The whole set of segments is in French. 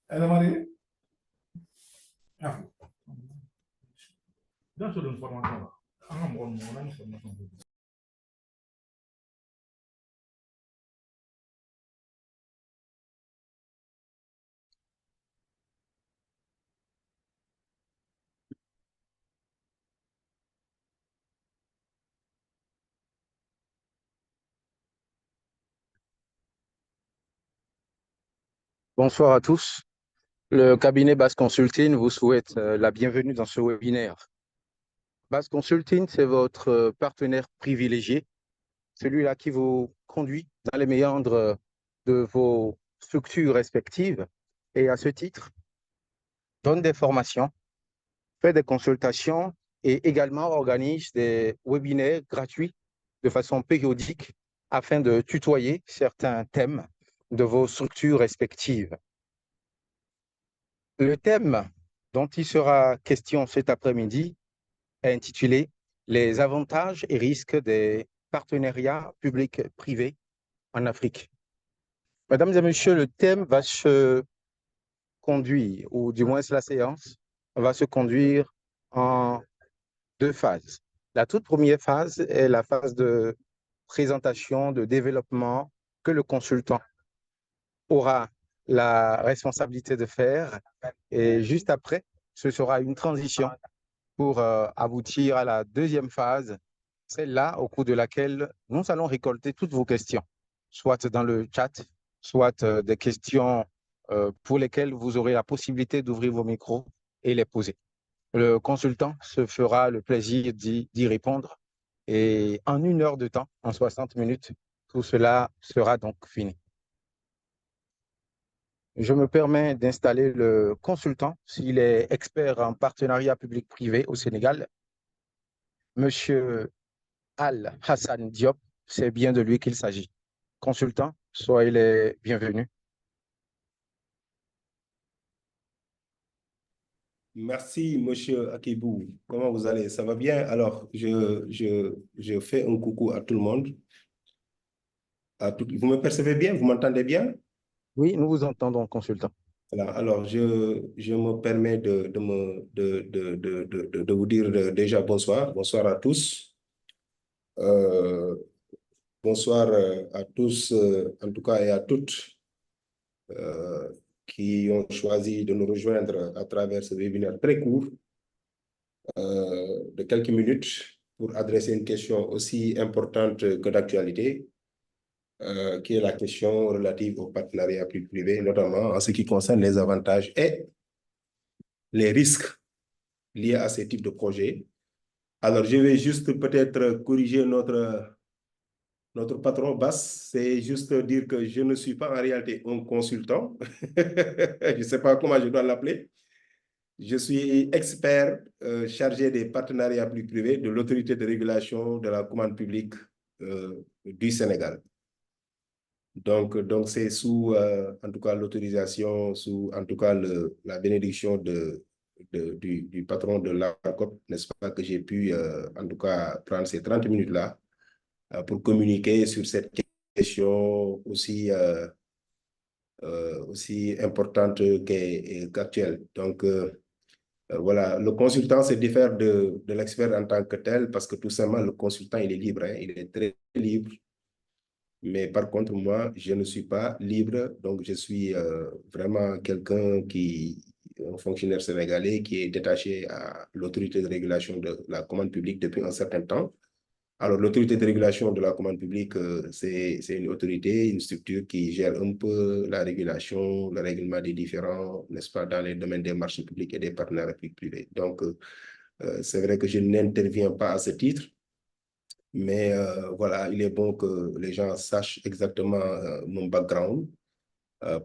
Ada Mari, ah, dan sudah informasi lah. Angam mau informasi. Bonsoir à tous. Le cabinet Bass Consulting vous souhaite la bienvenue dans ce webinaire. Bass Consulting, c'est votre partenaire privilégié, celui-là qui vous conduit dans les méandres de vos structures respectives et à ce titre, donne des formations, fait des consultations et également organise des webinaires gratuits de façon périodique afin de tutoyer certains thèmes de vos structures respectives. Le thème dont il sera question cet après-midi est intitulé « Les avantages et risques des partenariats publics-privés en Afrique ». Mesdames et messieurs, le thème va se conduire, ou du moins la séance, va se conduire en deux phases. La toute première phase est la phase de présentation, de développement que le consultant aura la responsabilité de faire. Et juste après, ce sera une transition pour aboutir à la deuxième phase, celle-là au cours de laquelle nous allons récolter toutes vos questions, soit dans le chat, soit des questions pour lesquelles vous aurez la possibilité d'ouvrir vos micros et les poser. Le consultant se fera le plaisir d'y répondre et en 1 heure de temps, en 60 minutes, tout cela sera donc fini. Je me permets d'installer le consultant, s'il est expert en partenariat public-privé au Sénégal. Monsieur Al-Hassan Diop, c'est bien de lui qu'il s'agit. Consultant, soyez les bienvenus. Merci, monsieur Akibou. Comment vous allez? Ça va bien? Alors, je fais un coucou à tout le monde. Vous me percevez bien? Vous m'entendez bien? Oui, nous vous entendons, consultant. Voilà. Alors, je me permets de vous dire déjà bonsoir. Bonsoir à tous. Bonsoir à tous, en tout cas, et à toutes qui ont choisi de nous rejoindre à travers ce webinaire très court de quelques minutes pour adresser une question aussi importante que d'actualité, qui est la question relative au partenariat public-privé, notamment en ce qui concerne les avantages et les risques liés à ce type de projet. Alors, je vais juste peut-être corriger notre patron Bass, c'est juste dire que je ne suis pas en réalité un consultant. Je ne sais pas comment je dois l'appeler. Je suis expert chargé des partenariats publics-privés de l'autorité de régulation de la commande publique du Sénégal. Donc c'est sous, en tout cas, l'autorisation, sous, en tout cas, la bénédiction du patron de l'ARCOP, n'est-ce pas, que j'ai pu, en tout cas, prendre ces 30 minutes-là pour communiquer sur cette question aussi, aussi importante qu'actuelle. Donc, voilà, le consultant se diffère de l'expert en tant que tel parce que tout simplement, le consultant, il est libre, hein, il est très libre. Mais par contre, moi, je ne suis pas libre, donc je suis vraiment quelqu'un un fonctionnaire sénégalais qui est détaché à l'autorité de régulation de la commande publique depuis un certain temps. Alors, l'autorité de régulation de la commande publique, c'est une autorité, une structure qui gère un peu la régulation, le règlement des différends, n'est-ce pas, dans les domaines des marchés publics et des partenariats publics-privés. Donc, c'est vrai que je n'interviens pas à ce titre, mais voilà, il est bon que les gens sachent exactement mon background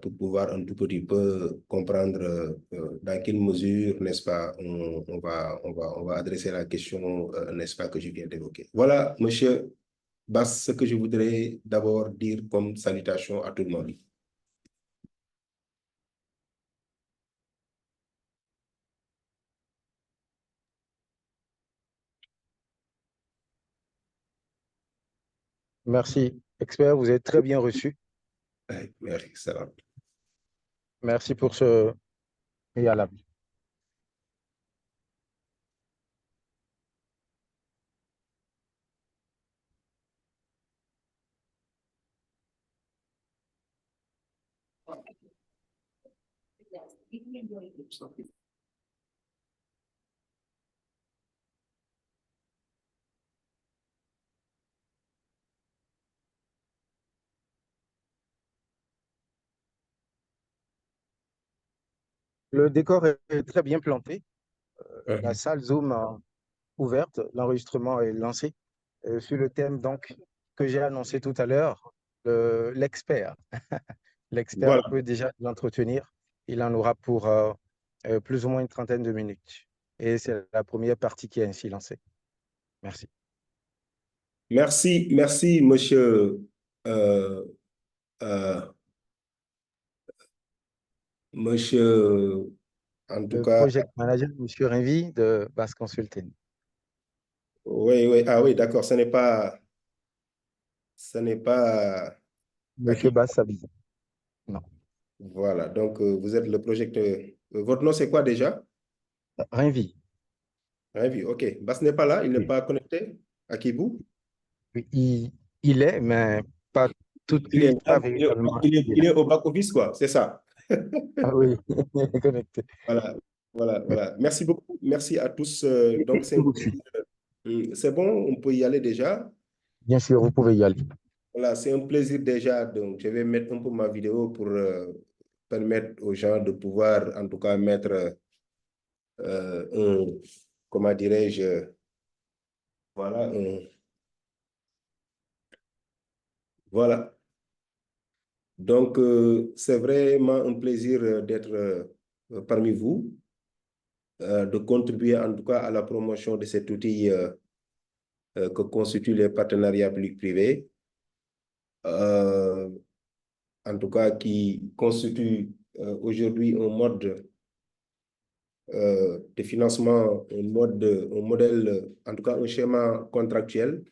pour pouvoir un tout petit peu comprendre dans quelle mesure, n'est-ce pas, on va adresser la question, n'est-ce pas, que je viens d'évoquer. Voilà, monsieur Bass, ce que je voudrais d'abord dire comme salutation à tout le monde. Merci, expert, vous êtes très bien reçu. Merci, ça va. Merci pour ce préalable. Le décor est très bien planté. La salle Zoom ouverte, l'enregistrement est lancé sur le thème donc que j'ai annoncé tout à l'heure, l'expert. L'expert, Voilà. on peut déjà l'entretenir. Il en aura pour plus ou moins une trentaine de minutes. Et c'est la première partie qui est ainsi lancée. Merci. Merci, monsieur, euh, euh, monsieur, en tout Le cas, project manager, M. Rinvi de Bass Consulting. oui, ah oui, d'accord, ce n'est pas Monsieur acquis. Bass Sabi. Non. Voilà, donc vous êtes le projecteur. Votre nom, c'est quoi déjà? Rinvi. Ravi, ok. Bas n'est pas là, il n'est Oui. pas connecté à Kibou. Oui, il est, mais pas tout de Il est suite, là, pas véritablement. Il est il là. est au back-office, quoi, c'est ça. Ah oui, il est connecté. Voilà, Oui. voilà. Merci beaucoup. Merci à tous. Donc, Je vous suis. c'est bon, on peut y aller déjà. Bien sûr, vous pouvez y aller. Voilà, c'est un plaisir déjà. Donc, je vais mettre un peu ma vidéo pour permettre aux gens de pouvoir, en tout cas, mettre comment dirais-je, voilà, voilà. Donc, c'est vraiment un plaisir d'être parmi vous, de contribuer en tout cas à la promotion de cet outil que constituent les partenariats publics-privés, en tout cas qui constitue aujourd'hui un mode de financement, un modèle, en tout cas un schéma contractuel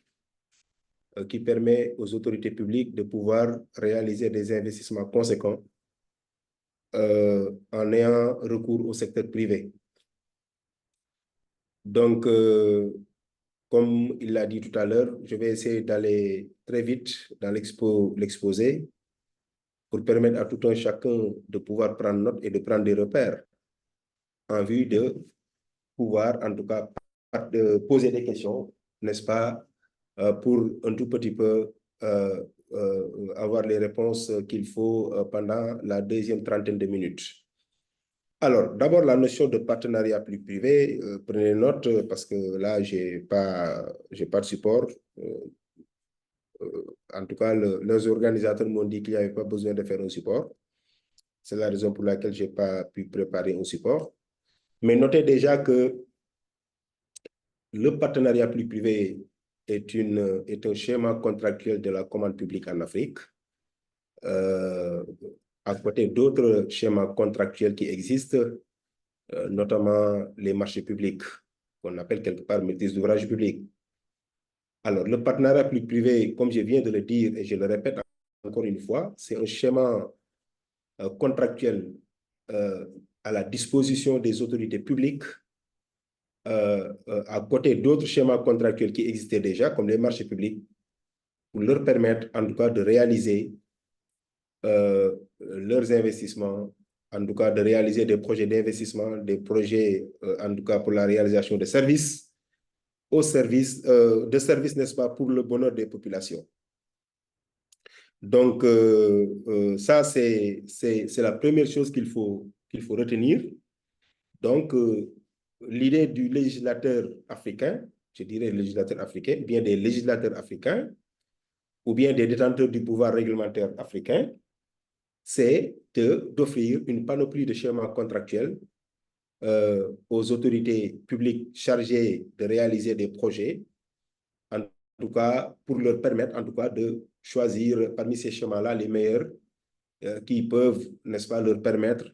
qui permet aux autorités publiques de pouvoir réaliser des investissements conséquents en ayant recours au secteur privé. Donc, comme il l'a dit tout à l'heure, je vais essayer d'aller très vite dans l'exposé pour permettre à tout un chacun de pouvoir prendre note et de prendre des repères en vue de pouvoir, en tout cas, poser des questions, n'est-ce pas, pour un tout petit peu avoir les réponses qu'il faut pendant la deuxième trentaine de minutes. Alors, d'abord, la notion de partenariat public-privé, prenez note parce que là, je n'ai pas de support. En tout cas, les organisateurs m'ont dit qu'il n'y avait pas besoin de faire un support. C'est la raison pour laquelle je n'ai pas pu préparer un support. Mais notez déjà que le partenariat public-privé est un schéma contractuel de la commande publique en Afrique, à côté d'autres schémas contractuels qui existent, notamment les marchés publics, qu'on appelle quelque part maîtrise d'ouvrage public. Alors, le partenariat public-privé, comme je viens de le dire et je le répète encore une fois, c'est un schéma contractuel à la disposition des autorités publiques à côté d'autres schémas contractuels qui existaient déjà, comme les marchés publics, pour leur permettre en tout cas de réaliser leurs investissements, en tout cas de réaliser des projets d'investissement, des projets en tout cas pour la réalisation de services, n'est-ce pas, pour le bonheur des populations. Donc, ça, c'est la première chose qu'il faut retenir. Donc, l'idée du législateur africain, je dirais législateur africain, bien des législateurs africains, ou bien des détenteurs du pouvoir réglementaire africain, c'est d'offrir une panoplie de schémas contractuels aux autorités publiques chargées de réaliser des projets, en tout cas pour leur permettre en tout cas de choisir parmi ces schémas-là les meilleurs qui peuvent, n'est-ce pas, leur permettre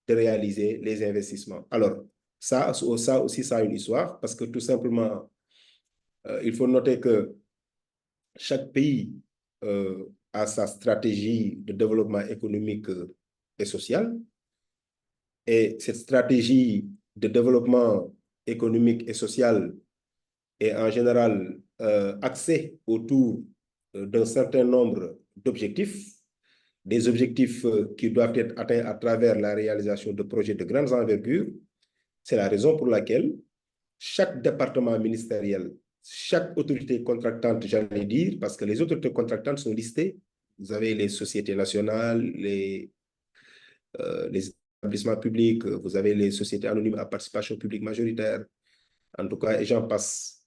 de réaliser les investissements. Alors, ça aussi, ça a une histoire parce que tout simplement, il faut noter que chaque pays a sa stratégie de développement économique et social. Et cette stratégie de développement économique et social est en général axée autour d'un certain nombre d'objectifs, des objectifs qui doivent être atteints à travers la réalisation de projets de grandes envergures. C'est la raison pour laquelle chaque département ministériel, chaque autorité contractante, j'allais dire, parce que les autorités contractantes sont listées. Vous avez les sociétés nationales, les établissements publics, vous avez les sociétés anonymes à participation publique majoritaire, en tout cas, et j'en passe.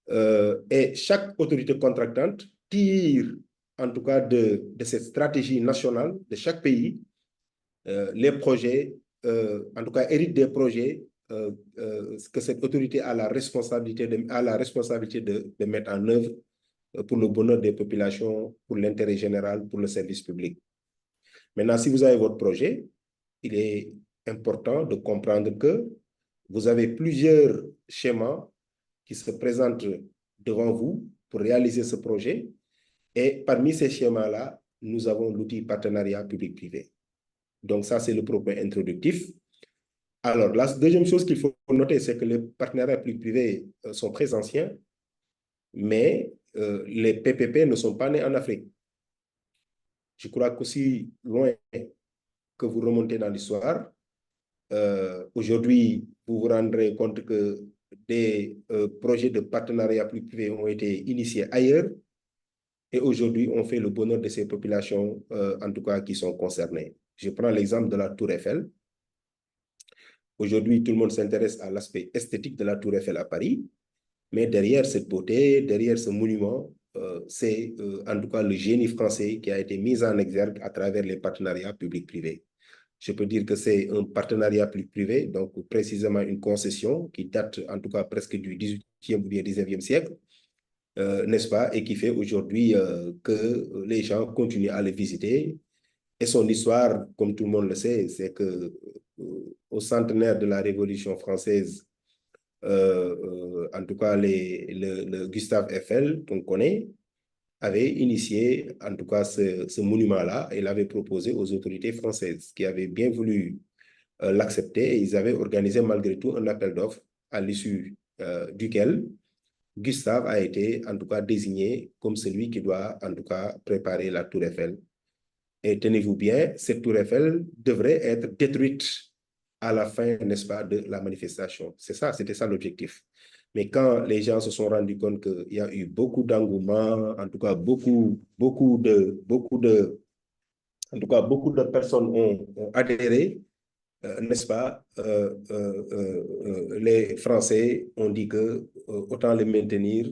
Et chaque autorité contractante tire, en tout cas, de cette stratégie nationale de chaque pays, les projets, en tout cas, hérite des projets que cette autorité a la responsabilité de mettre en œuvre pour le bonheur des populations, pour l'intérêt général, pour le service public. Maintenant, si vous avez votre projet, il est important de comprendre que vous avez plusieurs schémas qui se présentent devant vous pour réaliser ce projet. Et parmi ces schémas-là, nous avons l'outil partenariat public-privé. Donc ça, c'est le propos introductif. Alors, la deuxième chose qu'il faut noter, c'est que les partenariats public-privés sont très anciens, mais les PPP ne sont pas nés en Afrique. Je crois qu'aussi loin que vous remontez dans l'histoire, aujourd'hui, vous vous rendrez compte que des projets de partenariat public-privé ont été initiés ailleurs et aujourd'hui, on fait le bonheur de ces populations, en tout cas, qui sont concernées. Je prends l'exemple de la Tour Eiffel. Aujourd'hui, tout le monde s'intéresse à l'aspect esthétique de la Tour Eiffel à Paris, mais derrière cette beauté, derrière ce monument, c'est en tout cas le génie français qui a été mis en exergue à travers les partenariats publics-privés. Je peux dire que c'est un partenariat public-privé, donc précisément une concession qui date en tout cas presque du 18e ou bien 19e siècle, n'est-ce pas, et qui fait aujourd'hui que les gens continuent à le visiter. Et son histoire, comme tout le monde le sait, c'est que au centenaire de la Révolution française, en tout cas le Gustave Eiffel, qu'on connaît, avait initié en tout cas ce monument-là et l'avait proposé aux autorités françaises qui avaient bien voulu l'accepter et ils avaient organisé malgré tout un appel d'offres à l'issue duquel Gustave a été en tout cas désigné comme celui qui doit en tout cas préparer la Tour Eiffel. Et tenez-vous bien, cette Tour Eiffel devrait être détruite à la fin, n'est-ce pas, de la manifestation. C'est ça, c'était ça l'objectif. Mais quand les gens se sont rendus compte qu'il y a eu beaucoup d'engouement, en tout cas beaucoup de personnes ont adhéré, n'est-ce pas, les Français ont dit que autant le maintenir,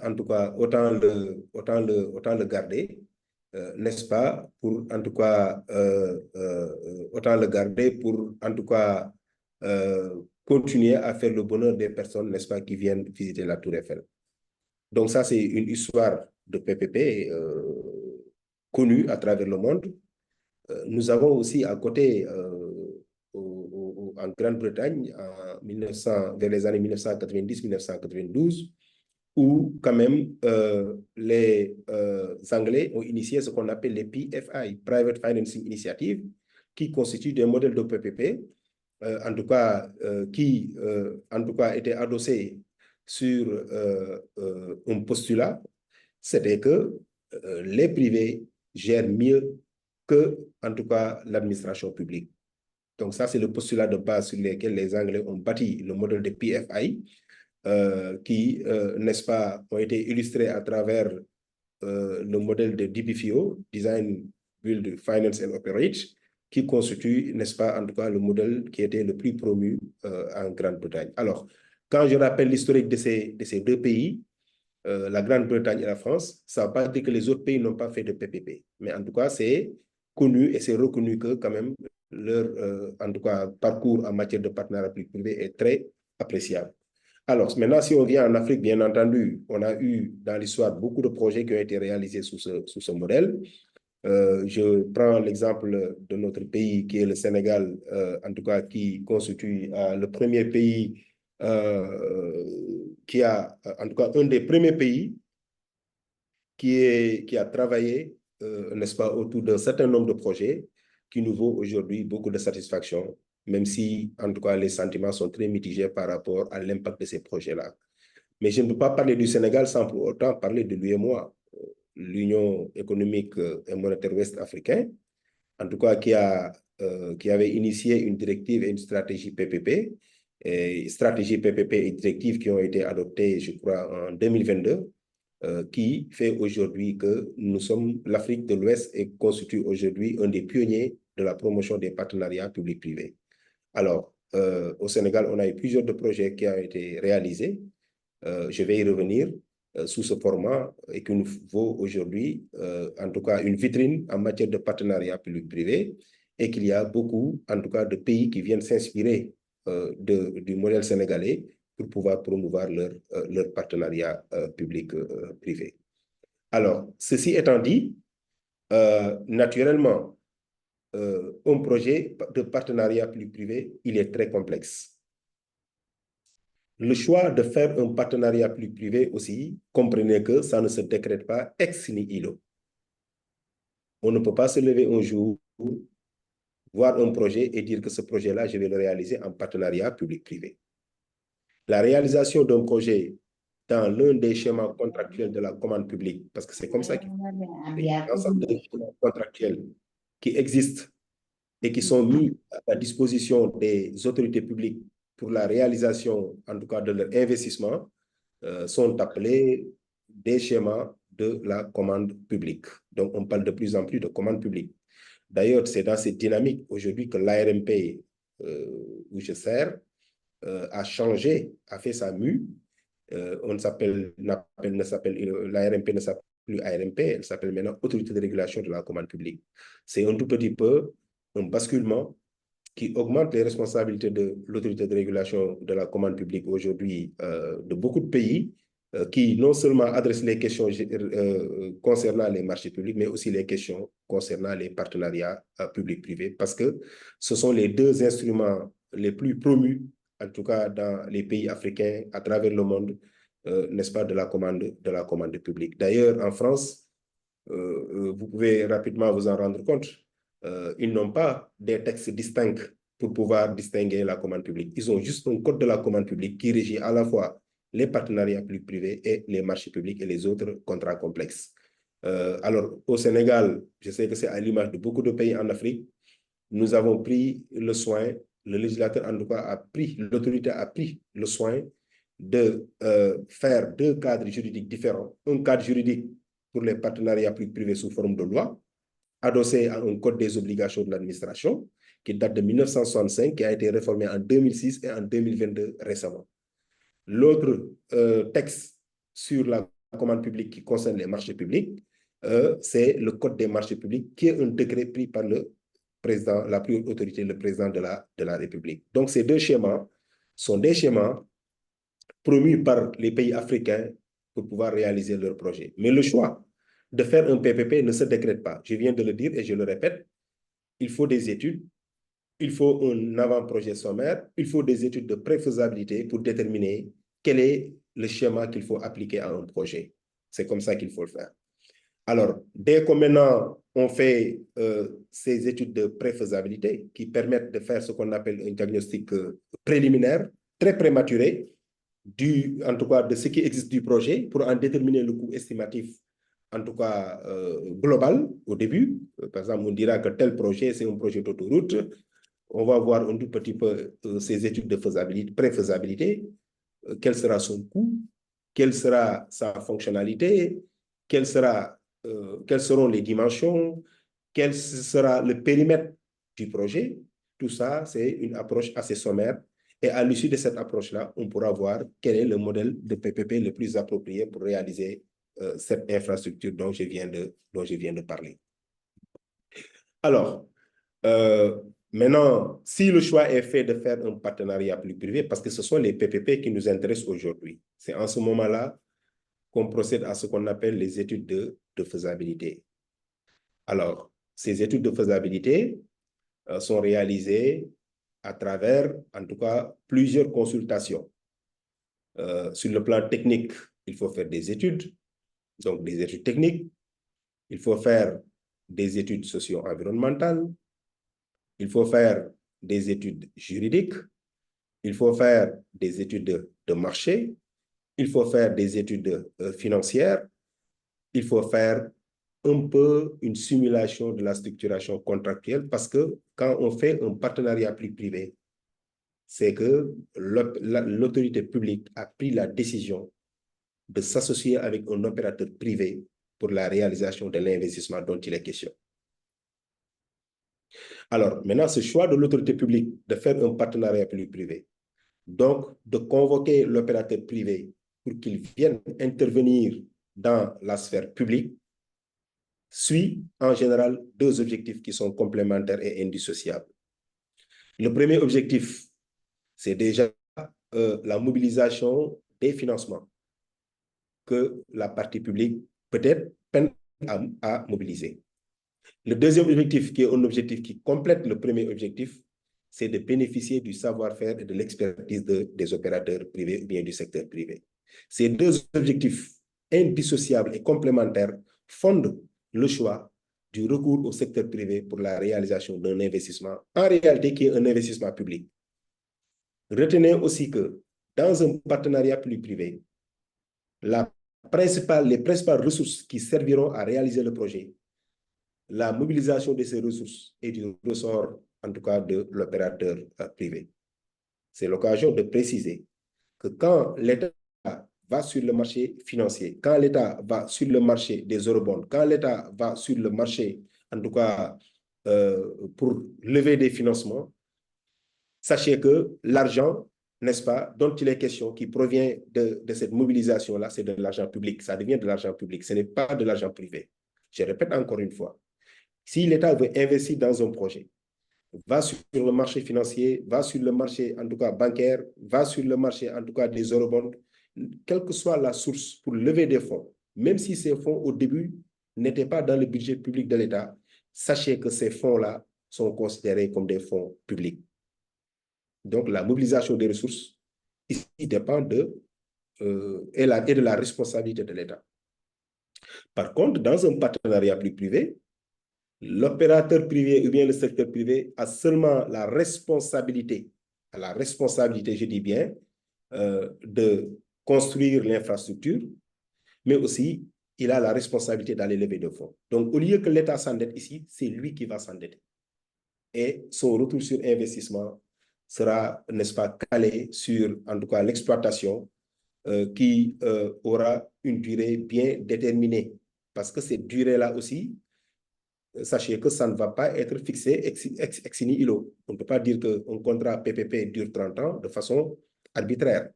en tout cas autant le garder. N'est-ce pas, pour en tout cas, autant le garder pour en tout cas continuer à faire le bonheur des personnes, n'est-ce pas, qui viennent visiter la Tour Eiffel. Donc ça, c'est une histoire de PPP connue à travers le monde. Nous avons aussi à côté, en Grande-Bretagne, vers les années 1990-1992, où quand même les Anglais ont initié ce qu'on appelle les PFI, Private Financing Initiative, qui constituent des modèles de PPP, en tout cas, qui en tout cas étaient adossés sur un postulat, c'était que les privés gèrent mieux que, en tout cas, l'administration publique. Donc ça, c'est le postulat de base sur lequel les Anglais ont bâti le modèle de PFI, qui, n'est-ce pas, ont été illustrés à travers le modèle de DBFIO, Design, Build, Finance and Operate, qui constitue, n'est-ce pas, en tout cas, le modèle qui était le plus promu en Grande-Bretagne. Alors, quand je rappelle l'historique de ces deux pays, la Grande-Bretagne et la France, ça ne veut pas dire que les autres pays n'ont pas fait de PPP. Mais en tout cas, c'est connu et c'est reconnu que quand même leur en tout cas, parcours en matière de partenariat public-privé est très appréciable. Alors, maintenant, si on vient en Afrique, bien entendu, on a eu dans l'histoire beaucoup de projets qui ont été réalisés sous ce modèle. Je prends l'exemple de notre pays qui est le Sénégal, en tout cas qui constitue le premier pays qui a, en tout cas un des premiers pays qui a travaillé, n'est-ce pas, autour d'un certain nombre de projets qui nous vaut aujourd'hui beaucoup de satisfaction. même si, en tout cas, les sentiments sont très mitigés par rapport à l'impact de ces projets-là. Mais je ne peux pas parler du Sénégal sans pour autant parler de l'UEMOA, l'Union économique et monétaire ouest-africaine, en tout cas qui avait initié une directive et une stratégie PPP, stratégie PPP et directive qui ont été adoptées, je crois, en 2022, qui fait aujourd'hui que l'Afrique de l'Ouest et constitue aujourd'hui un des pionniers de la promotion des partenariats publics-privés. Alors, au Sénégal, on a eu plusieurs de projets qui ont été réalisés. Je vais y revenir sous ce format et qui nous vaut aujourd'hui, en tout cas, une vitrine en matière de partenariat public-privé et qu'il y a beaucoup, en tout cas, de pays qui viennent s'inspirer du modèle sénégalais pour pouvoir promouvoir leur partenariat public-privé. Alors, ceci étant dit, naturellement, un projet de partenariat public-privé, il est très complexe. Le choix de faire un partenariat public-privé aussi, comprenez que ça ne se décrète pas ex nihilo. On ne peut pas se lever un jour, voir un projet et dire que ce projet-là, je vais le réaliser en partenariat public-privé. La réalisation d'un projet dans l'un des schémas contractuels de la commande publique, parce que c'est comme ça qu'il y a l'ensemble des schémas contractuels qui existent et qui sont mis à la disposition des autorités publiques pour la réalisation, en tout cas de leur investissement, sont appelés des schémas de la commande publique. Donc, on parle de plus en plus de commande publique. D'ailleurs, c'est dans cette dynamique aujourd'hui que l'ARMP, où je sers, a changé, a fait sa mue. L'ARMP ne s'appelle plus ARMP, elle s'appelle maintenant Autorité de régulation de la commande publique. C'est un tout petit peu un basculement qui augmente les responsabilités de l'autorité de régulation de la commande publique aujourd'hui de beaucoup de pays qui non seulement adressent les questions concernant les marchés publics, mais aussi les questions concernant les partenariats publics-privés, parce que ce sont les deux instruments les plus promus, en tout cas dans les pays africains, à travers le monde, n'est-ce pas, de la commande publique. D'ailleurs, en France, vous pouvez rapidement vous en rendre compte, ils n'ont pas des textes distincts pour pouvoir distinguer la commande publique. Ils ont juste un code de la commande publique qui régit à la fois les partenariats publics-privés et les marchés publics et les autres contrats complexes. Alors, au Sénégal, je sais que c'est à l'image de beaucoup de pays en Afrique, nous avons pris le soin, le législateur en tout cas a pris, l'autorité a pris le soin de faire deux cadres juridiques différents. Un cadre juridique pour les partenariats publics-privés sous forme de loi, adossé à un code des obligations de l'administration qui date de 1965, qui a été réformé en 2006 et en 2022 récemment. L'autre texte sur la commande publique qui concerne les marchés publics, c'est le code des marchés publics, qui est un décret pris par le président, la plus haute autorité, le président de la République. Donc, ces deux schémas sont des schémas promus par les pays africains pour pouvoir réaliser leurs projets. Mais le choix de faire un PPP ne se décrète pas. Je viens de le dire et je le répète, il faut des études, il faut un avant-projet sommaire, il faut des études de préfaisabilité pour déterminer quel est le schéma qu'il faut appliquer à un projet. C'est comme ça qu'il faut le faire. Alors, dès que maintenant on fait ces études de préfaisabilité qui permettent de faire ce qu'on appelle un diagnostic préliminaire, très prématuré, en tout cas de ce qui existe du projet, pour en déterminer le coût estimatif, en tout cas global au début. Par exemple, on dira que tel projet, c'est un projet d'autoroute. On va voir un tout petit peu ces études de faisabilité, préfaisabilité, quel sera son coût, quelle sera sa fonctionnalité, quelles seront les dimensions, quel sera le périmètre du projet. Tout ça, c'est une approche assez sommaire. Et à l'issue de cette approche-là, on pourra voir quel est le modèle de PPP le plus approprié pour réaliser cette infrastructure dont je viens de parler. Alors, maintenant, si le choix est fait de faire un partenariat public-privé, parce que ce sont les PPP qui nous intéressent aujourd'hui, c'est en ce moment-là qu'on procède à ce qu'on appelle les études de faisabilité. Alors, ces études de faisabilité sont réalisées à travers, en tout cas, plusieurs consultations. Sur le plan technique, il faut faire des études, donc des études techniques. Il faut faire des études socio-environnementales. Il faut faire des études juridiques, il faut faire des études de marché, il faut faire des études financières, il faut faire un peu une simulation de la structuration contractuelle parce que quand on fait un partenariat public-privé, c'est que l'autorité publique a pris la décision de s'associer avec un opérateur privé pour la réalisation de l'investissement dont il est question. Alors, maintenant, ce choix de l'autorité publique de faire un partenariat public-privé, donc de convoquer l'opérateur privé pour qu'il vienne intervenir dans la sphère publique, suit en général deux objectifs qui sont complémentaires et indissociables. Le premier objectif, c'est déjà la mobilisation des financements que la partie publique peut-être peine à mobiliser. Le deuxième objectif, qui est un objectif qui complète le premier objectif, c'est de bénéficier du savoir-faire et de l'expertise des opérateurs privés ou bien du secteur privé. Ces deux objectifs indissociables et complémentaires fondent le choix du recours au secteur privé pour la réalisation d'un investissement, en réalité qui est un investissement public. Retenez aussi que dans un partenariat public-privé, les principales ressources qui serviront à réaliser le projet, la mobilisation de ces ressources est du ressort, en tout cas, de l'opérateur privé. C'est l'occasion de préciser que quand l'État va sur le marché financier, quand l'État va sur le marché des eurobonds, quand l'État va sur le marché, en tout cas, pour lever des financements, sachez que l'argent, n'est-ce pas, dont il est question, qui provient de cette mobilisation-là, c'est de l'argent public. Ça devient de l'argent public, ce n'est pas de l'argent privé. Je répète encore une fois. Si l'État veut investir dans un projet, va sur le marché financier, va sur le marché, en tout cas, bancaire, va sur le marché, en tout cas, des eurobonds, quelle que soit la source pour lever des fonds, même si ces fonds, au début, n'étaient pas dans le budget public de l'État, sachez que ces fonds-là sont considérés comme des fonds publics. Donc, la mobilisation des ressources, ici, dépend et de la responsabilité de l'État. Par contre, dans un partenariat privé, l'opérateur privé ou bien le secteur privé a seulement la responsabilité, je dis bien, de construire l'infrastructure, mais aussi il a la responsabilité d'aller lever des fonds. Donc, au lieu que l'État s'endette ici, c'est lui qui va s'endetter. Et son retour sur investissement sera, n'est-ce pas, calé sur, en tout cas, l'exploitation qui aura une durée bien déterminée. Parce que cette durée-là aussi, sachez que ça ne va pas être fixé ex nihilo. On ne peut pas dire qu'un contrat PPP dure 30 ans de façon arbitraire.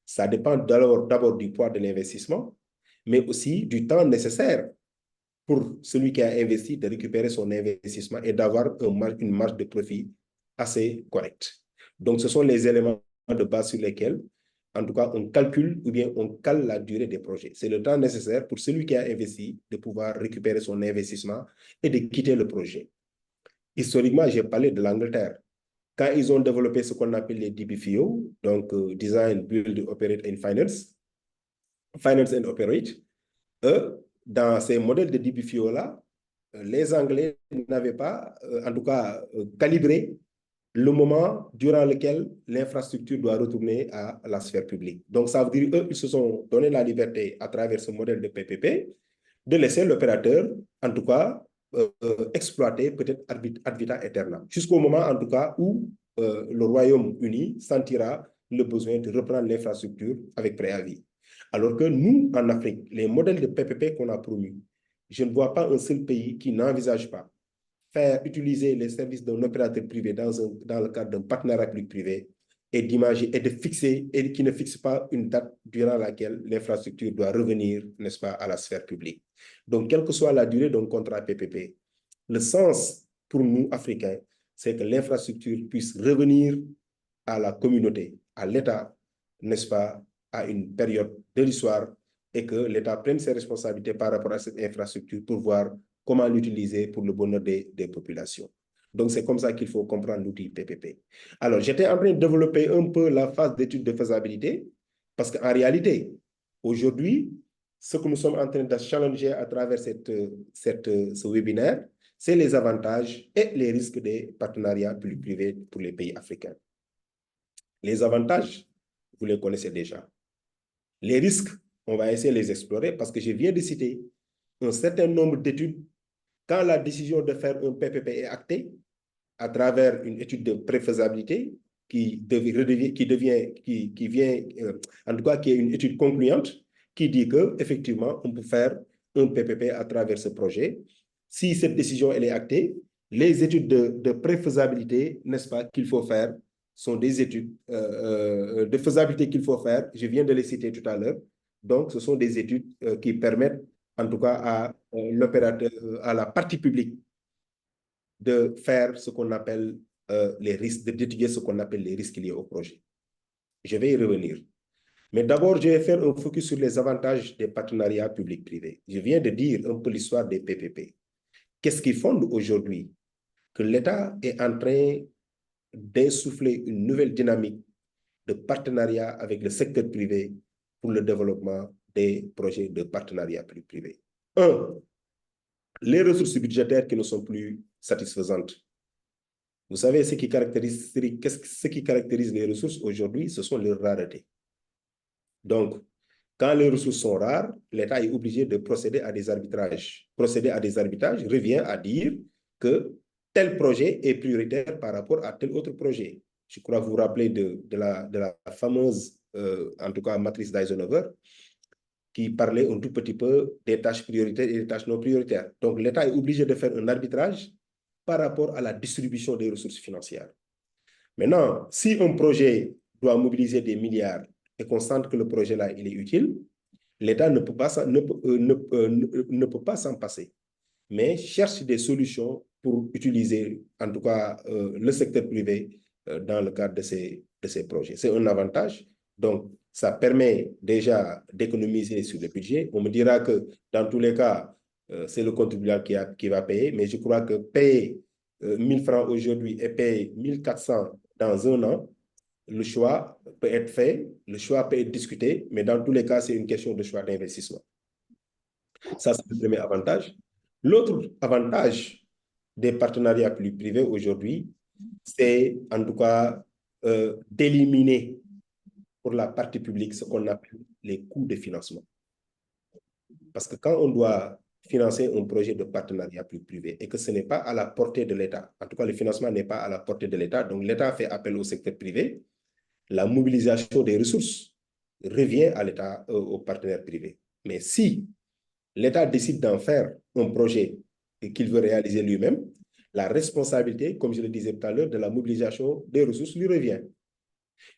Ça dépend d'abord du poids de l'investissement, mais aussi du temps nécessaire pour celui qui a investi de récupérer son investissement et d'avoir une marge de profit assez correcte. Donc, ce sont les éléments de base sur lesquels, en tout cas, on calcule ou bien on cale la durée des projets. C'est le temps nécessaire pour celui qui a investi de pouvoir récupérer son investissement et de quitter le projet. Historiquement, j'ai parlé de l'Angleterre. Quand ils ont développé ce qu'on appelle les DBFO, donc Design, Build, Operate and Finance and Operate, dans ces modèles de DBFO-là, les Anglais n'avaient pas, en tout cas, calibré le moment durant lequel l'infrastructure doit retourner à la sphère publique. Donc, ça veut dire qu'eux, ils se sont donné la liberté, à travers ce modèle de PPP, de laisser l'opérateur, en tout cas, exploiter peut-être ad vitam aeternam, jusqu'au moment, en tout cas, où le Royaume-Uni sentira le besoin de reprendre l'infrastructure avec préavis. Alors que nous, en Afrique, les modèles de PPP qu'on a promus, je ne vois pas un seul pays qui n'envisage pas faire utiliser les services d'un opérateur privé dans le cadre d'un partenariat public-privé et de fixer, et qui ne fixe pas une date durant laquelle l'infrastructure doit revenir, n'est-ce pas, à la sphère publique. Donc, quelle que soit la durée d'un contrat PPP, le sens pour nous, Africains, c'est que l'infrastructure puisse revenir à la communauté, à l'État, n'est-ce pas, à une période de l'histoire et que l'État prenne ses responsabilités par rapport à cette infrastructure pour voir comment l'utiliser pour le bonheur des populations. Donc, c'est comme ça qu'il faut comprendre l'outil PPP. Alors, j'étais en train de développer un peu la phase d'étude de faisabilité parce qu'en réalité, aujourd'hui, ce que nous sommes en train de challenger à travers ce webinaire, c'est les avantages et les risques des partenariats publics-privés pour les pays africains. Les avantages, vous les connaissez déjà. Les risques, on va essayer de les explorer parce que je viens de citer un certain nombre d'études. Quand la décision de faire un PPP est actée, à travers une étude de préfaisabilité qui est une étude concluante qui dit qu'effectivement, on peut faire un PPP à travers ce projet. Si cette décision elle est actée, les études de préfaisabilité, n'est-ce pas, qu'il faut faire, sont des études de faisabilité qu'il faut faire. Je viens de les citer tout à l'heure. Donc, ce sont des études qui permettent, en tout cas, à l'opérateur, à la partie publique, de faire ce qu'on appelle les risques, d'étudier ce qu'on appelle les risques liés au projet. Je vais y revenir. Mais d'abord, je vais faire un focus sur les avantages des partenariats publics-privés. Je viens de dire un peu l'histoire des PPP. Qu'est-ce qui fonde aujourd'hui que l'État est en train d'insuffler une nouvelle dynamique de partenariat avec le secteur privé pour le développement des projets de partenariat public-privé? Un, les ressources budgétaires qui ne sont plus satisfaisantes. Vous savez, ce qui caractérise les ressources aujourd'hui, ce sont leurs raretés. Donc, quand les ressources sont rares, l'État est obligé de procéder à des arbitrages. Procéder à des arbitrages revient à dire que tel projet est prioritaire par rapport à tel autre projet. Je crois que vous vous rappelez de la fameuse, en tout cas, matrice d'Eisenhower, qui parlait un tout petit peu des tâches prioritaires et des tâches non prioritaires. Donc, l'État est obligé de faire un arbitrage par rapport à la distribution des ressources financières. Maintenant, si un projet doit mobiliser des milliards et qu'on sente que le projet-là, il est utile, l'État ne peut pas s'en passer, mais cherche des solutions pour utiliser, en tout cas, le secteur privé dans le cadre de ces projets. C'est un avantage. Donc, ça permet déjà d'économiser sur le budget. On me dira que dans tous les cas, c'est le contribuable qui va payer, mais je crois que payer 1000 francs aujourd'hui et payer 1400 dans un an, le choix peut être fait, le choix peut être discuté, mais dans tous les cas, c'est une question de choix d'investissement. Ça, c'est le premier avantage. L'autre avantage des partenariats publics-privés aujourd'hui, c'est en tout cas d'éliminer pour la partie publique ce qu'on appelle les coûts de financement. Parce que quand on doit financer un projet de partenariat public-privé et que ce n'est pas à la portée de l'État, en tout cas le financement n'est pas à la portée de l'État, donc l'État fait appel au secteur privé, la mobilisation des ressources revient à l'État, aux partenaires privés. Mais si l'État décide d'en faire un projet qu'il veut réaliser lui-même, la responsabilité, comme je le disais tout à l'heure, de la mobilisation des ressources lui revient.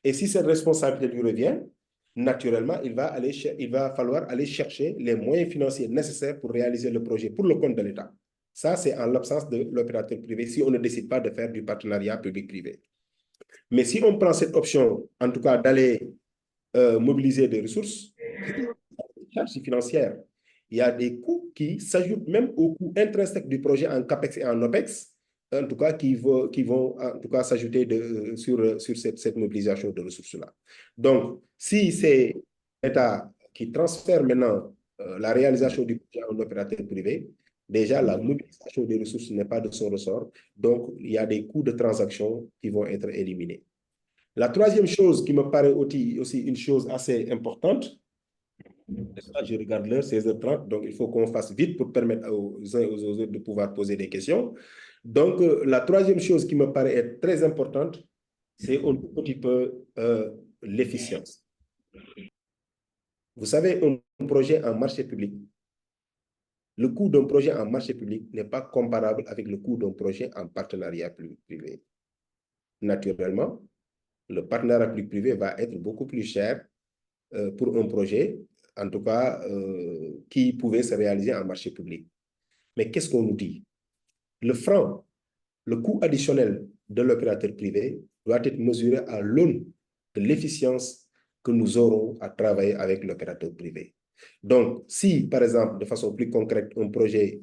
Et si cette responsabilité lui revient, naturellement, il va falloir aller chercher les moyens financiers nécessaires pour réaliser le projet pour le compte de l'État. Ça, c'est en l'absence de l'opérateur privé, si on ne décide pas de faire du partenariat public-privé. Mais si on prend cette option, en tout cas d'aller mobiliser des ressources, charges financières, il y a des coûts qui s'ajoutent même aux coûts intrinsèques du projet en CAPEX et en OPEX, en tout cas qui vont en tout cas s'ajouter sur cette mobilisation de ressources-là. Donc, si c'est l'État qui transfère maintenant la réalisation du projet à un opérateur privé, déjà la mobilisation des ressources n'est pas de son ressort, donc il y a des coûts de transaction qui vont être éliminés. La troisième chose qui me paraît aussi une chose assez importante, je regarde l'heure, 16h30, donc il faut qu'on fasse vite pour permettre aux uns et aux autres de pouvoir poser des questions. Donc, la troisième chose qui me paraît être très importante, c'est un petit peu l'efficience. Vous savez, un projet en marché public, le coût d'un projet en marché public n'est pas comparable avec le coût d'un projet en partenariat public-privé. Naturellement, le partenariat public-privé va être beaucoup plus cher pour un projet, en tout cas, qui pouvait se réaliser en marché public. Mais qu'est-ce qu'on nous dit? Le franc, le coût additionnel de l'opérateur privé doit être mesuré à l'aune de l'efficience que nous aurons à travailler avec l'opérateur privé. Donc, si, par exemple, de façon plus concrète, un projet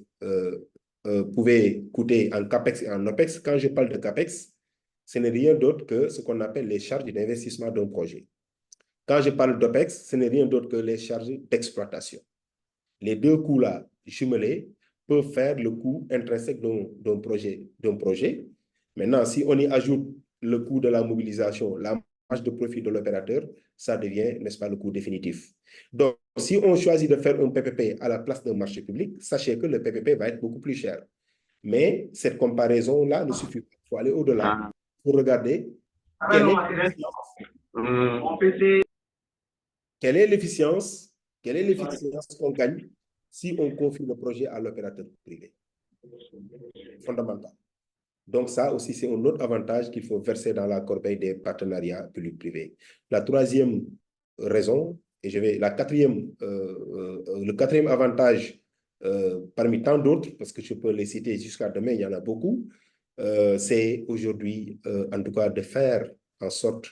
pouvait coûter en CAPEX et en OPEX, quand je parle de CAPEX, ce n'est rien d'autre que ce qu'on appelle les charges d'investissement d'un projet. Quand je parle d'OPEX, ce n'est rien d'autre que les charges d'exploitation. Les deux coûts-là, jumelés, peuvent faire le coût intrinsèque d'un projet. Maintenant, si on y ajoute le coût de la mobilisation, la marge de profit de l'opérateur, ça devient, n'est-ce pas, le coût définitif. Donc, si on choisit de faire un PPP à la place d'un marché public, sachez que le PPP va être beaucoup plus cher. Mais cette comparaison-là ne suffit pas. Il faut aller au-delà pour regarder quelle est l'efficience qu'on gagne si on confie le projet à l'opérateur privé. Fondamental. Donc ça aussi, c'est un autre avantage qu'il faut verser dans la corbeille des partenariats publics-privés. La troisième raison, et le quatrième avantage parmi tant d'autres, parce que je peux les citer jusqu'à demain, il y en a beaucoup, c'est aujourd'hui, en tout cas, de faire en sorte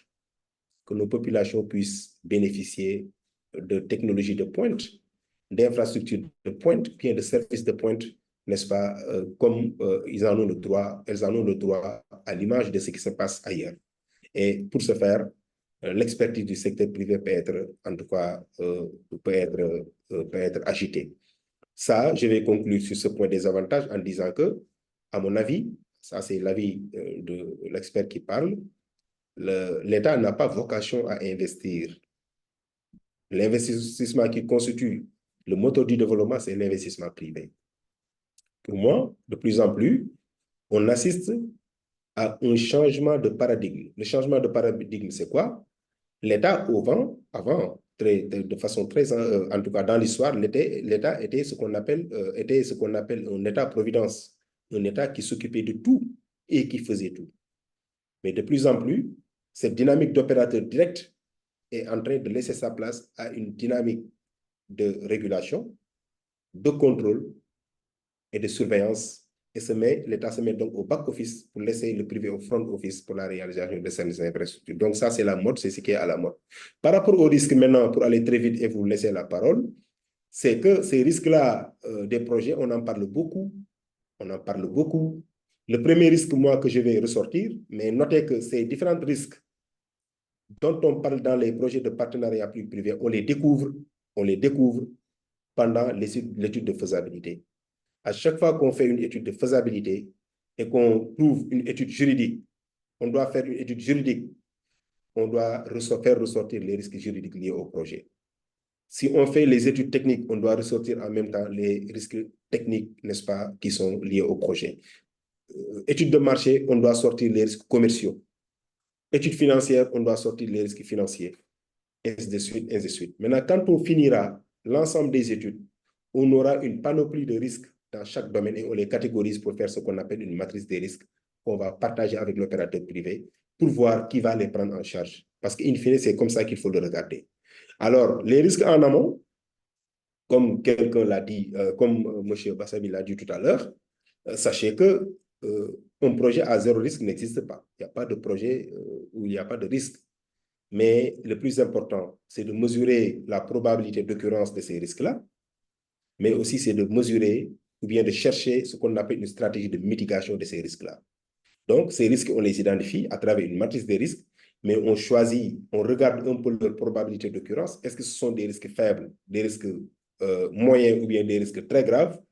que nos populations puissent bénéficier de technologies de pointe, d'infrastructures de pointe, bien de services de pointe, n'est-ce pas, comme elles en ont le droit à l'image de ce qui se passe ailleurs. Et pour ce faire, l'expertise du secteur privé peut être, en tout cas, peut être agitée. Ça, je vais conclure sur ce point des avantages en disant que, à mon avis, ça c'est l'avis de l'expert qui parle, l'État n'a pas vocation à investir. L'investissement qui constitue le moteur du développement, c'est l'investissement privé. Pour moi, de plus en plus, on assiste à un changement de paradigme. Le changement de paradigme, c'est quoi? L'État, avant, de façon très, en tout cas dans l'histoire, l'État était ce qu'on appelle un État-providence, un État qui s'occupait de tout et qui faisait tout. Mais de plus en plus, cette dynamique d'opérateur direct est en train de laisser sa place à une dynamique de régulation, de contrôle et de surveillance. Et l'État se met donc au back-office pour laisser le privé au front-office pour la réalisation de ces infrastructures. Donc ça, c'est la mode, c'est ce qui est à la mode. Par rapport aux risques maintenant, pour aller très vite et vous laisser la parole, c'est que ces risques-là des projets, on en parle beaucoup. On en parle beaucoup. Le premier risque, moi, que je vais ressortir, mais notez que ces différents risques dont on parle dans les projets de partenariat public-privé, on les découvre pendant l'étude de faisabilité. À chaque fois qu'on fait une étude de faisabilité et qu'on trouve une étude juridique, on doit faire une étude juridique, on doit faire ressortir les risques juridiques liés au projet. Si on fait les études techniques, on doit ressortir en même temps les risques techniques, n'est-ce pas, qui sont liés au projet. Étude de marché, on doit sortir les risques commerciaux. Études financières, on doit sortir les risques financiers, ainsi de suite, ainsi de suite. Maintenant, quand on finira l'ensemble des études, on aura une panoplie de risques dans chaque domaine et on les catégorise pour faire ce qu'on appelle une matrice des risques qu'on va partager avec l'opérateur privé pour voir qui va les prendre en charge. Parce qu'in fine, c'est comme ça qu'il faut le regarder. Alors, les risques en amont, comme quelqu'un l'a dit, comme M. Bassabi l'a dit tout à l'heure, sachez que un projet à zéro risque n'existe pas. Il n'y a pas de projet où il n'y a pas de risque. Mais le plus important, c'est de mesurer la probabilité d'occurrence de ces risques-là, mais aussi c'est de mesurer ou bien de chercher ce qu'on appelle une stratégie de mitigation de ces risques-là. Donc, ces risques, on les identifie à travers une matrice des risques, mais on choisit, on regarde un peu leur probabilité d'occurrence. Est-ce que ce sont des risques faibles, des risques moyens ou bien des risques très graves,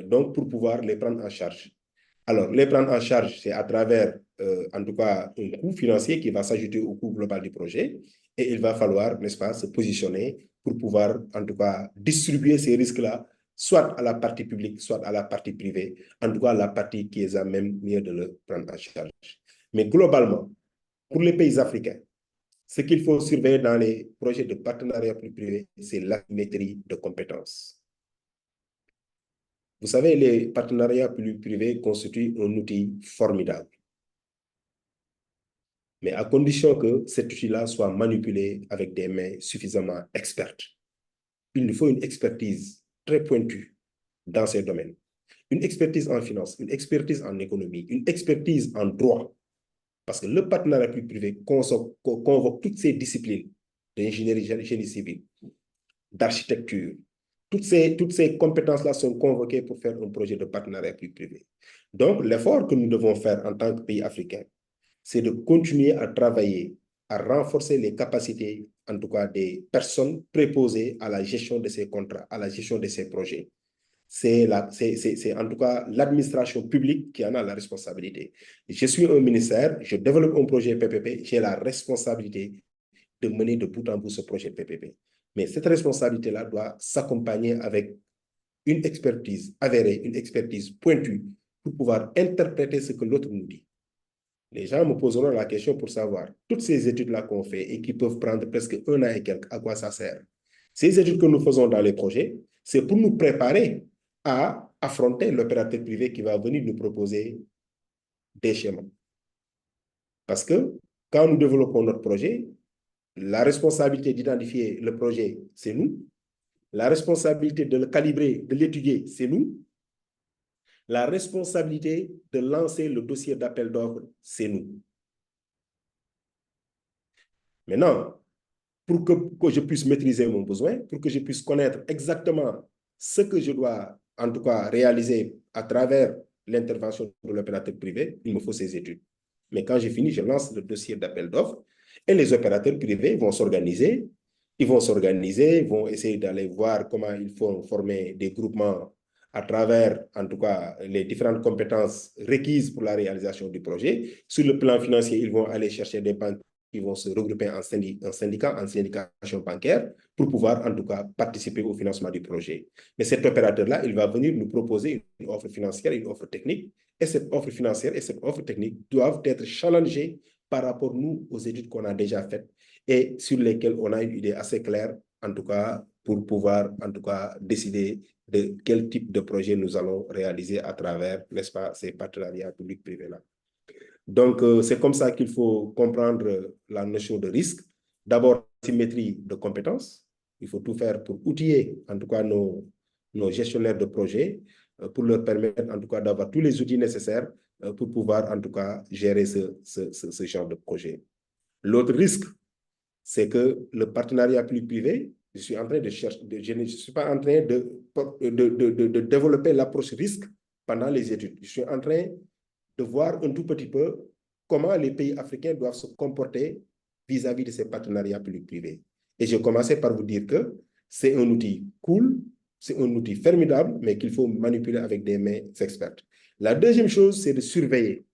donc pour pouvoir les prendre en charge. Alors, les prendre en charge, c'est à travers, en tout cas, un coût financier qui va s'ajouter au coût global du projet. Et il va falloir, n'est-ce pas, se positionner pour pouvoir, en tout cas, distribuer ces risques-là, soit à la partie publique, soit à la partie privée, en tout cas, la partie qui est à même mieux de le prendre en charge. Mais globalement, pour les pays africains, ce qu'il faut surveiller dans les projets de partenariat public-privé, c'est l'asymétrie de compétences. Vous savez, les partenariats publics-privés constituent un outil formidable. Mais à condition que cet outil-là soit manipulé avec des mains suffisamment expertes. Il nous faut une expertise très pointue dans ces domaines. Une expertise en finance, une expertise en économie, une expertise en droit. Parce que le partenariat public-privé convoque toutes ces disciplines d'ingénierie, génie civil, d'architecture. Toutes ces compétences-là sont convoquées pour faire un projet de partenariat public-privé. Donc, l'effort que nous devons faire en tant que pays africain, c'est de continuer à travailler, à renforcer les capacités, en tout cas des personnes préposées à la gestion de ces contrats, à la gestion de ces projets. c'est en tout cas l'administration publique qui en a la responsabilité. Je suis un ministère, je développe un projet PPP, j'ai la responsabilité de mener de bout en bout ce projet PPP. Mais cette responsabilité-là doit s'accompagner avec une expertise avérée, une expertise pointue pour pouvoir interpréter ce que l'autre nous dit. Les gens me poseront la question pour savoir, toutes ces études-là qu'on fait et qui peuvent prendre presque 1 an et quelques, à quoi ça sert? Ces études que nous faisons dans les projets, c'est pour nous préparer à affronter l'opérateur privé qui va venir nous proposer des schémas. Parce que quand nous développons notre projet, la responsabilité d'identifier le projet, c'est nous. La responsabilité de le calibrer, de l'étudier, c'est nous. La responsabilité de lancer le dossier d'appel d'offres, c'est nous. Maintenant, pour que je puisse maîtriser mon besoin, pour que je puisse connaître exactement ce que je dois, en tout cas, réaliser à travers l'intervention de l'opérateur privé, il me faut ces études. Mais quand j'ai fini, je lance le dossier d'appel d'offres et les opérateurs privés vont s'organiser. Ils vont essayer d'aller voir comment ils font former des groupements à travers, en tout cas, les différentes compétences requises pour la réalisation du projet. Sur le plan financier, ils vont aller chercher des banques qui vont se regrouper en syndication bancaire, pour pouvoir, en tout cas, participer au financement du projet. Mais cet opérateur-là, il va venir nous proposer une offre financière, une offre technique, et cette offre financière et cette offre technique doivent être challengées par rapport, nous, aux études qu'on a déjà faites et sur lesquelles on a une idée assez claire, en tout cas, pour pouvoir, en tout cas, décider de quel type de projet nous allons réaliser à travers, n'est-ce pas, ces partenariats publics-privés-là. Donc, c'est comme ça qu'il faut comprendre la notion de risque. D'abord, symétrie de compétences. Il faut tout faire pour outiller, en tout cas, nos gestionnaires de projets, pour leur permettre, en tout cas, d'avoir tous les outils nécessaires pour pouvoir, en tout cas, gérer ce genre de projet. L'autre risque, c'est que le partenariat public-privé, je suis en train de chercher, je ne suis pas en train de développer l'approche risque pendant les études. Je suis en train de voir un tout petit peu comment les pays africains doivent se comporter vis-à-vis de ces partenariats publics-privés. Et j'ai commencé par vous dire que c'est un outil cool, c'est un outil formidable, mais qu'il faut manipuler avec des mains expertes. La deuxième chose, c'est de surveiller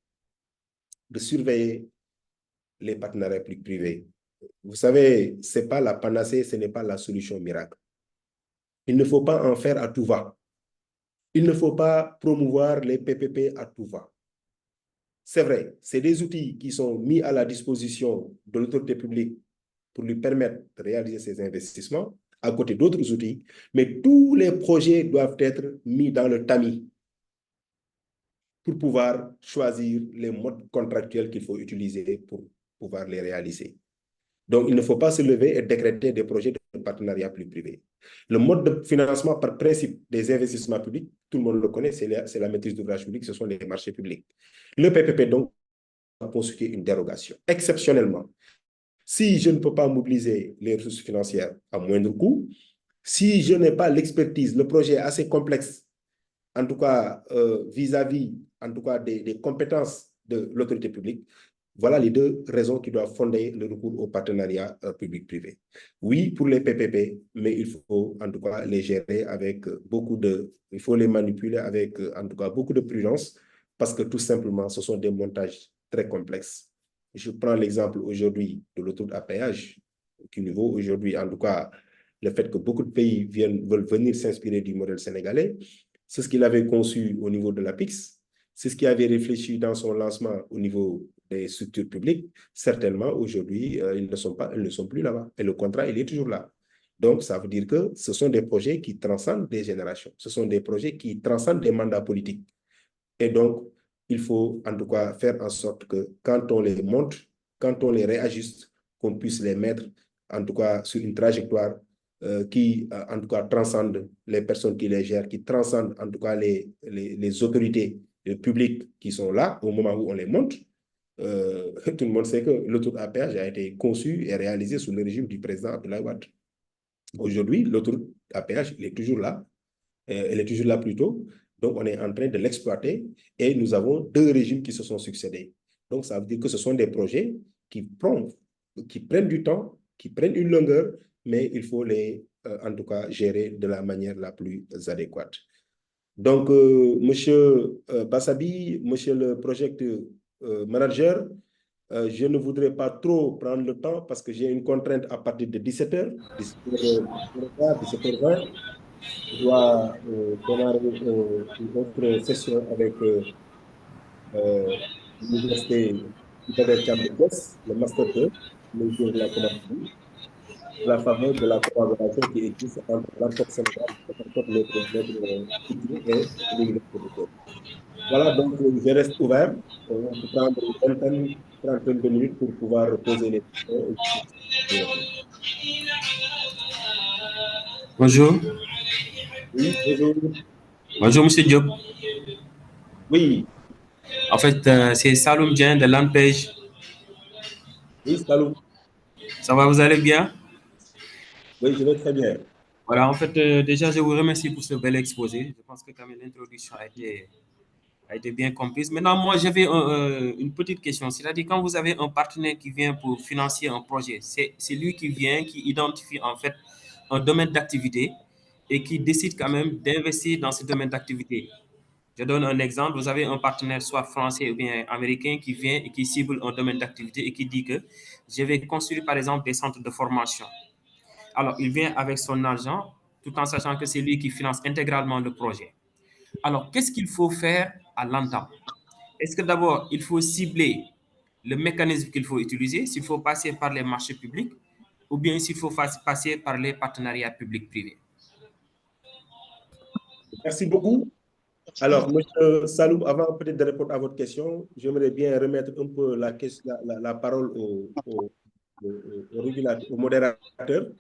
les partenariats publics-privés. Vous savez, ce n'est pas la panacée, ce n'est pas la solution miracle. Il ne faut pas en faire à tout va. Il ne faut pas promouvoir les PPP à tout va. C'est vrai, c'est des outils qui sont mis à la disposition de l'autorité publique pour lui permettre de réaliser ses investissements, à côté d'autres outils, mais tous les projets doivent être mis dans le tamis pour pouvoir choisir les modes contractuels qu'il faut utiliser pour pouvoir les réaliser. Donc, il ne faut pas se lever et décréter des projets de partenariat public-privé. Le mode de financement par principe des investissements publics, tout le monde le connaît, c'est la maîtrise d'ouvrage public, ce sont les marchés publics. Le PPP, donc, va constituer une dérogation. Exceptionnellement, si je ne peux pas mobiliser les ressources financières à moindre coût, si je n'ai pas l'expertise, le projet est assez complexe, en tout cas vis-à-vis, en tout cas des compétences de l'autorité publique, voilà les deux raisons qui doivent fonder le recours au partenariat public-privé. Oui, pour les PPP, mais il faut en tout cas les gérer avec il faut les manipuler avec en tout cas beaucoup de prudence, parce que tout simplement, ce sont des montages très complexes. Je prends l'exemple aujourd'hui de l'autoroute à péage, qui nous vaut aujourd'hui, en tout cas, le fait que beaucoup de pays veulent venir s'inspirer du modèle sénégalais. C'est ce qu'il avait conçu au niveau de l'APIX, c'est ce qu'il avait réfléchi dans son lancement au niveau des structures publiques. Certainement, aujourd'hui, ils ne sont plus là-bas. Et le contrat, il est toujours là. Donc, ça veut dire que ce sont des projets qui transcendent des générations. Ce sont des projets qui transcendent des mandats politiques. Et donc, il faut en tout cas faire en sorte que quand on les monte, quand on les réajuste, qu'on puisse les mettre en tout cas sur une trajectoire qui en tout cas transcende les personnes qui les gèrent, qui transcende en tout cas les autorités publiques qui sont là au moment où on les monte. Tout le monde sait que l'autoroute à péage a été conçue et réalisée sous le régime du président Abdoulaye Wade. Aujourd'hui, l'autoroute à péage, elle est toujours là. Elle est toujours là plutôt. Donc, on est en train de l'exploiter et nous avons deux régimes qui se sont succédés. Donc, ça veut dire que ce sont des projets qui prennent du temps, qui prennent une longueur, mais il faut les, en tout cas, gérer de la manière la plus adéquate. Donc, Monsieur Bassabi, Monsieur le Project Manager, je ne voudrais pas trop prendre le temps parce que j'ai une contrainte à partir de 17h, 17h20. Je dois démarrer une autre session avec l'Université Ibadan Thiam de Thiès, le Master 2, le jour de la commande, la faveur de la collaboration qui existe entre l'Arcop Sénégal, notre culture et l'Université de Thiès. Voilà, donc je reste ouvert. On peut prendre une vingtaine, trentaine de minutes pour pouvoir poser les questions. Bonjour. Oui, bonjour. Bonjour, Monsieur Diop. Oui, En fait, c'est Saloum Dien de l'Ampège. oui, salut. Ça va, vous allez bien? Oui, je vais très bien. Voilà, en fait, déjà, je vous remercie pour ce bel exposé. Je pense que quand même l'introduction a été bien comprise. Maintenant, moi, j'avais une petite question. C'est-à-dire, quand vous avez un partenaire qui vient pour financer un projet, c'est lui qui vient, qui identifie en fait un domaine d'activité et qui décide quand même d'investir dans ce domaine d'activité. Je donne un exemple. Vous avez un partenaire, soit français ou bien américain, qui vient et qui cible un domaine d'activité et qui dit que je vais construire, par exemple, des centres de formation. Alors, il vient avec son argent, tout en sachant que c'est lui qui finance intégralement le projet. Alors, qu'est-ce qu'il faut faire à l'entame? Est-ce que d'abord, il faut cibler le mécanisme qu'il faut utiliser, s'il faut passer par les marchés publics, ou bien s'il faut passer par les partenariats publics-privés? Merci beaucoup. Alors, Monsieur Saloum, avant peut-être de répondre à votre question, j'aimerais bien remettre un peu la parole au régulateur, au modérateur,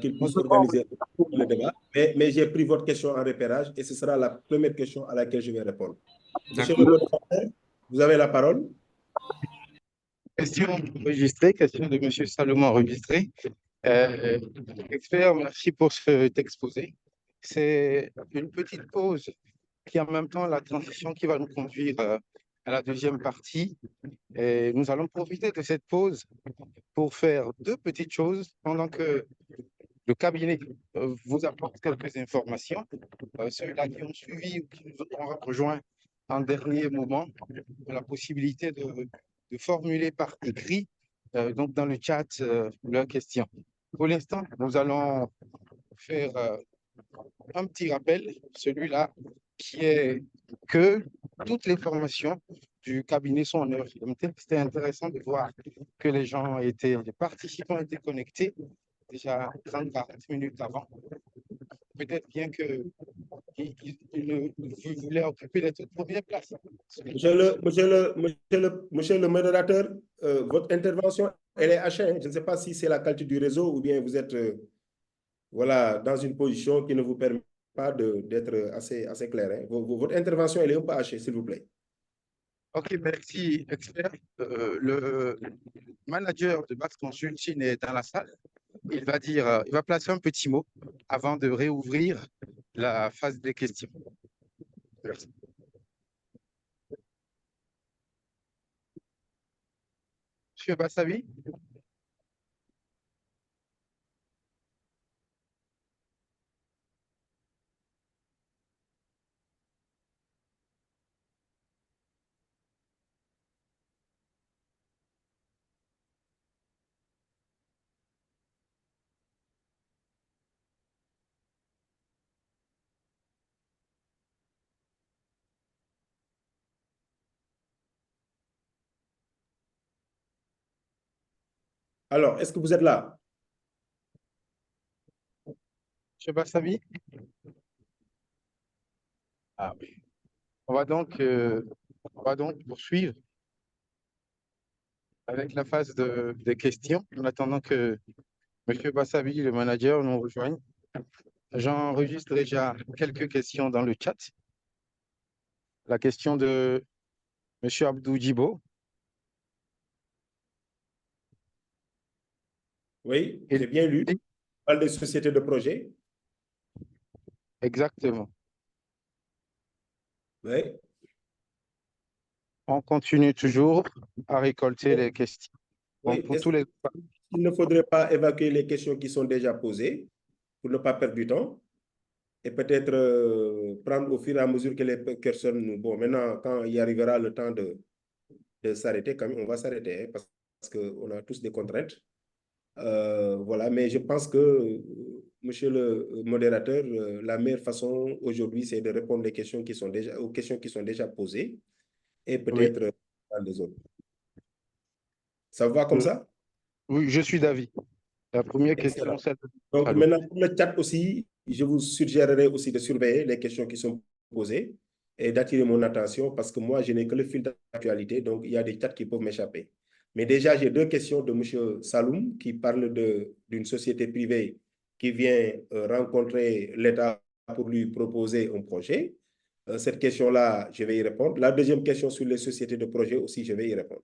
qu'il puisse organiser le débat. Mais j'ai pris votre question en repérage et ce sera la première question à laquelle je vais répondre. Monsieur le modérateur, vous avez la parole. Question enregistrée, question de M. Salomon enregistrée. Expert, merci pour cet exposé. C'est une petite pause qui est en même temps la transition qui va nous conduire à la deuxième partie. Et nous allons profiter de cette pause pour faire deux petites choses pendant que le cabinet vous apporte quelques informations. Ceux-là qui ont suivi ou qui nous ont rejoints en dernier moment ont la possibilité de formuler par écrit, donc dans le chat, leurs questions. Pour l'instant, nous allons faire un petit rappel, celui-là, qui est que toutes les formations du cabinet sont en œuvre. C'était intéressant de voir que les participants étaient connectés déjà 30-40 minutes avant. Peut-être bien qu'ils voulaient occuper la toute première place. Monsieur le modérateur, votre intervention, elle est hachée. Hein. Je ne sais pas si c'est la qualité du réseau ou bien vous êtes voilà, dans une position qui ne vous permet pas d'être assez clair. Hein. Votre intervention, elle est un peu hachée, s'il vous plaît. OK, merci, expert. Le manager de Bax Consulting est dans la salle. Il va placer un petit mot avant de réouvrir la phase des questions. Merci. Monsieur Bassavi? Alors, est-ce que vous êtes là? Monsieur Bassavi? Ah oui. On va donc poursuivre avec la phase des questions en attendant que Monsieur Bassavi, le manager, nous rejoigne. J'enregistre déjà quelques questions dans le chat. La question de Monsieur Abdou Djibo. Oui, j'ai bien lu. On parle des sociétés de projet. Exactement. Oui. On continue toujours à récolter les questions. Oui. Donc, pour tous les... Il ne faudrait pas évacuer les questions qui sont déjà posées pour ne pas perdre du temps. et peut-être prendre au fur et à mesure que les personnes... Bon, maintenant, quand il arrivera le temps de s'arrêter, quand même, on va s'arrêter, hein, parce qu'on a tous des contraintes. Voilà, mais je pense que, monsieur le modérateur, la meilleure façon aujourd'hui, c'est de répondre aux questions qui sont déjà posées et Oui, peut-être dans les autres. Ça vous va comme ça? oui, je suis d'avis. La première question, Excellent. celle de Donc Salou. maintenant, pour le chat aussi, je vous suggérerai aussi de surveiller les questions qui sont posées et d'attirer mon attention parce que moi, je n'ai que le fil d'actualité, donc il y a des chats qui peuvent m'échapper. Mais déjà, j'ai deux questions de M. Saloum qui parle d'une société privée qui vient rencontrer l'État pour lui proposer un projet. Cette question-là, je vais y répondre. La deuxième question sur les sociétés de projet aussi, je vais y répondre.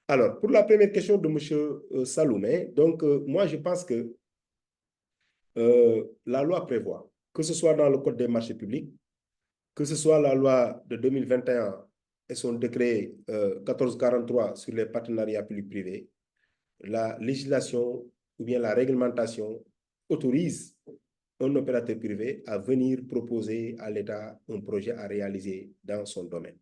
Alors, pour la première question de M. Saloum, hein, donc moi, je pense que la loi prévoit, que ce soit dans le Code des marchés publics, que ce soit la loi de 2021 et son décret 1443 sur les partenariats publics-privés, la législation ou bien la réglementation autorise un opérateur privé à venir proposer à l'État un projet à réaliser dans son domaine.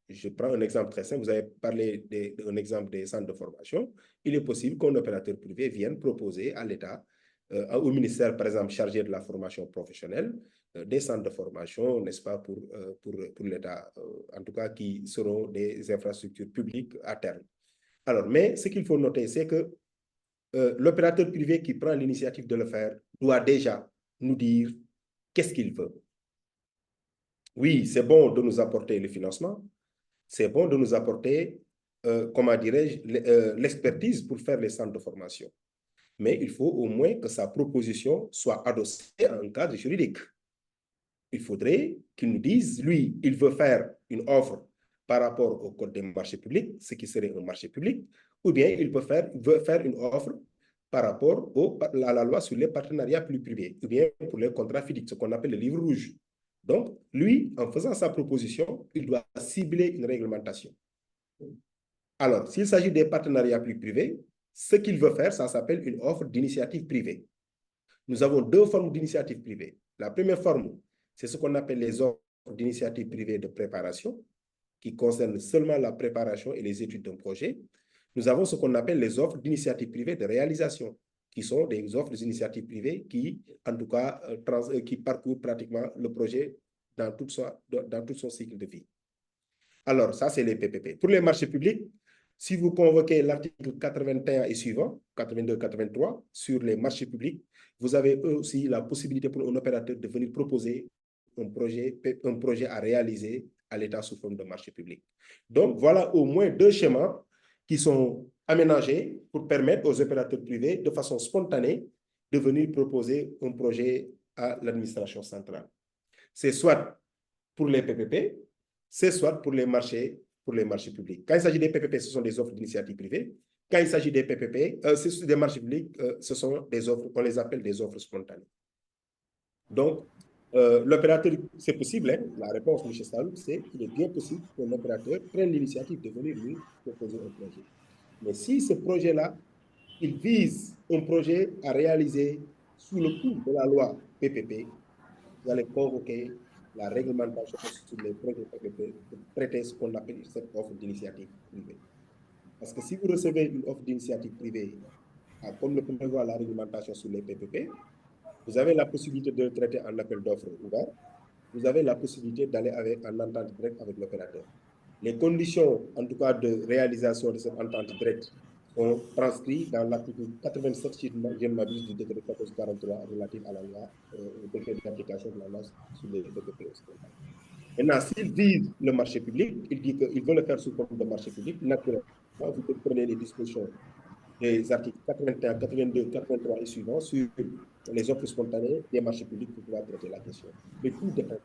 Je prends un exemple très simple. Vous avez parlé d'un exemple des centres de formation. Il est possible qu'un opérateur privé vienne proposer à l'État, au ministère, par exemple, chargé de la formation professionnelle, des centres de formation, n'est-ce pas, pour l'État, en tout cas, qui seront des infrastructures publiques à terme. Alors, mais ce qu'il faut noter, c'est que l'opérateur privé qui prend l'initiative de le faire doit déjà nous dire qu'est-ce qu'il veut. Oui, c'est bon de nous apporter le financement, c'est bon de nous apporter, comment dirais-je, l'expertise pour faire les centres de formation. Mais il faut au moins que sa proposition soit adossée à un cadre juridique. Il faudrait qu'il nous dise, lui, il veut faire une offre par rapport au Code des marchés publics, ce qui serait un marché public, ou bien il veut faire une offre par rapport à la loi sur les partenariats publics-privés, ou bien pour les contrats FIDIC, ce qu'on appelle le livre rouge. Donc, lui, en faisant sa proposition, il doit cibler une réglementation. Alors, s'il s'agit des partenariats publics-privés, ce qu'il veut faire, ça s'appelle une offre d'initiative privée. Nous avons deux formes d'initiative privée. La première forme, c'est ce qu'on appelle les offres d'initiative privée de préparation, qui concernent seulement la préparation et les études d'un projet. Nous avons ce qu'on appelle les offres d'initiative privée de réalisation, qui sont des offres d'initiative privée qui, en tout cas, qui parcourent pratiquement le projet dans tout son cycle de vie. Alors, ça, c'est les PPP. Pour les marchés publics, si vous convoquez l'article 81 et suivant, 82-83, sur les marchés publics, vous avez aussi la possibilité pour un opérateur de venir proposer un projet à réaliser à l'État sous forme de marché public. Donc, voilà au moins deux schémas qui sont aménagés pour permettre aux opérateurs privés, de façon spontanée, de venir proposer un projet à l'administration centrale. C'est soit pour les PPP, c'est soit pour les marchés publics. Quand il s'agit des PPP, ce sont des offres d'initiative privée. Quand il s'agit des PPP, des marchés publics, ce sont des offres, on les appelle des offres spontanées. Donc, l'opérateur, c'est possible, hein? La réponse, M. Salou, c'est qu'il est bien possible qu'un opérateur prenne l'initiative de venir lui proposer un projet. Mais si ce projet-là, il vise un projet à réaliser sous le coup de la loi PPP, vous allez convoquer la réglementation sur les projets PPP pour traiter ce qu'on appelle cette offre d'initiative privée. Parce que si vous recevez une offre d'initiative privée, comme le prévoit la réglementation sur les PPP, vous avez la possibilité de le traiter en appel d'offres ouvert. Vous avez la possibilité d'aller en entente directe avec l'opérateur. Les conditions, en tout cas, de réalisation de cette entente directe sont transcrites dans l'article 87, si je ne m'abuse, du décret 1443 relatif à la loi, au décret d'application de la loi sur les PPP. Maintenant, s'il vise le marché public, il dit qu'il veut le faire sous forme de marché public, naturellement, vous prenez les dispositions des articles 81, 82, 83 et suivants sur les offres spontanées des marchés publics pour pouvoir traiter la question. Mais tout dépend.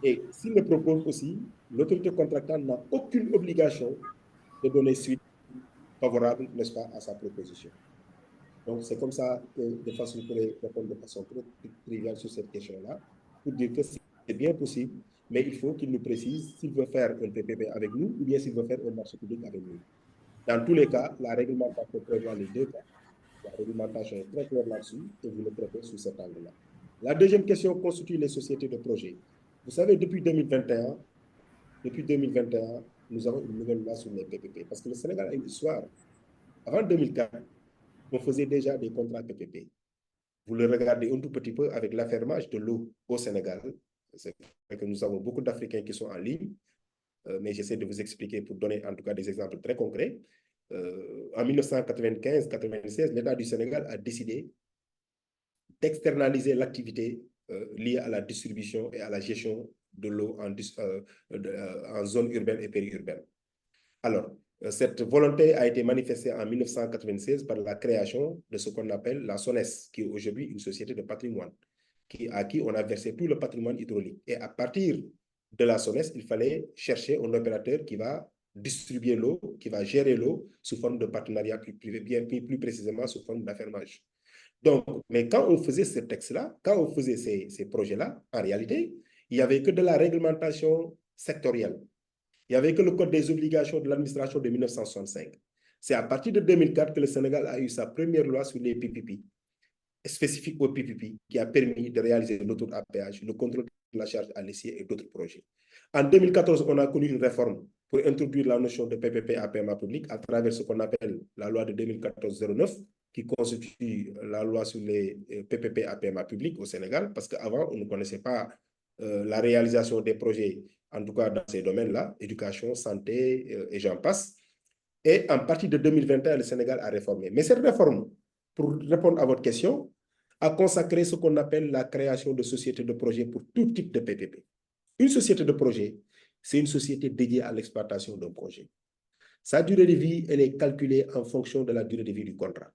Et s'il le propose aussi, l'autorité contractante n'a aucune obligation de donner suite favorable, n'est-ce pas, à sa proposition. Donc, c'est comme ça que, de façon, je pourrais répondre de façon très triviale sur cette question-là, pour dire que c'est bien possible, mais il faut qu'il nous précise s'il veut faire un PPP avec nous ou bien s'il veut faire un marché public avec nous. Dans tous les cas, la réglementation prévoit les deux cas. La réglementation est très claire là-dessus et vous le traitez sous cet angle-là. La deuxième question constitue les sociétés de projet. Vous savez, depuis 2021, nous avons une nouvelle loi sur les PPP. Parce que le Sénégal a une histoire. Avant 2004, on faisait déjà des contrats PPP. Vous le regardez un tout petit peu avec l'affermage de l'eau au Sénégal. C'est vrai que nous avons beaucoup d'Africains qui sont en ligne, mais j'essaie de vous expliquer pour donner en tout cas des exemples très concrets. En 1995-96, l'État du Sénégal a décidé d'externaliser l'activité liée à la distribution et à la gestion de l'eau en zone urbaine et périurbaine. Alors, cette volonté a été manifestée en 1996 par la création de ce qu'on appelle la SONES, qui est aujourd'hui une société de patrimoine, à qui on a versé tout le patrimoine hydraulique. Et à partir de la SONES, il fallait chercher un opérateur qui va distribuer l'eau, qui va gérer l'eau sous forme de partenariat privé, bien plus précisément sous forme d'affermage. Donc, mais quand on faisait ce texte-là, quand on faisait ces projets-là, en réalité, il n'y avait que de la réglementation sectorielle. Il n'y avait que le Code des obligations de l'administration de 1965. C'est à partir de 2004 que le Sénégal a eu sa première loi sur les PPP, spécifique aux PPP, qui a permis de réaliser l'autoroute à péage, le contrôle de la charge à l'essier et d'autres projets. En 2014, on a connu une réforme pour introduire la notion de PPP à paiement public à travers ce qu'on appelle la loi de 2014-09, qui constitue la loi sur les PPP à paiement public au Sénégal, parce qu'avant, on ne connaissait pas la réalisation des projets, en tout cas dans ces domaines-là, éducation, santé et j'en passe. Et en partie de 2021, le Sénégal a réformé. Mais cette réforme, pour répondre à votre question, a consacré ce qu'on appelle la création de sociétés de projet pour tout type de PPP. Une société de projet, c'est une société dédiée à l'exploitation d'un projet. Sa durée de vie, elle est calculée en fonction de la durée de vie du contrat.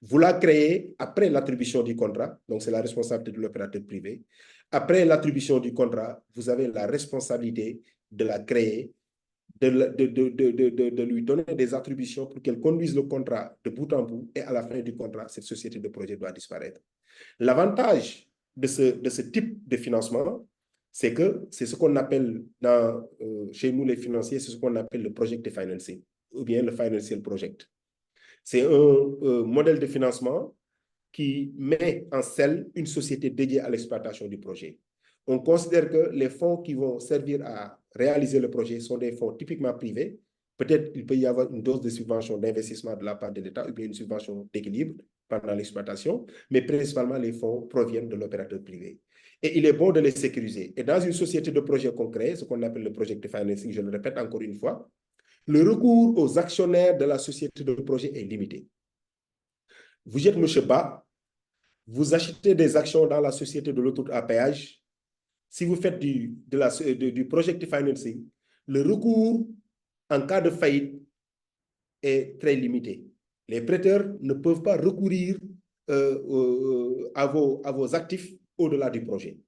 Vous la créez après l'attribution du contrat, donc c'est la responsabilité de l'opérateur privé. Après l'attribution du contrat, vous avez la responsabilité de la créer, de lui donner des attributions pour qu'elle conduise le contrat de bout en bout et à la fin du contrat, cette société de projet doit disparaître. L'avantage de ce type de financement, c'est que c'est ce qu'on appelle chez nous les financiers, c'est ce qu'on appelle le project financing ou bien le financial project. C'est un modèle de financement qui met en scène une société dédiée à l'exploitation du projet. On considère que les fonds qui vont servir à réaliser le projet sont des fonds typiquement privés. Peut-être qu'il peut y avoir une dose de subvention d'investissement de la part de l'État ou bien une subvention d'équilibre pendant l'exploitation, mais principalement les fonds proviennent de l'opérateur privé. Et il est bon de les sécuriser. Et dans une société de projet concret, ce qu'on appelle le project financing, je le répète encore une fois, le recours aux actionnaires de la société de projet est limité. Vous êtes M. Ba, vous achetez des actions dans la société de l'autoroute à péage. Si vous faites du project financing, le recours en cas de faillite est très limité. Les prêteurs ne peuvent pas recourir à vos actifs au-delà du projet.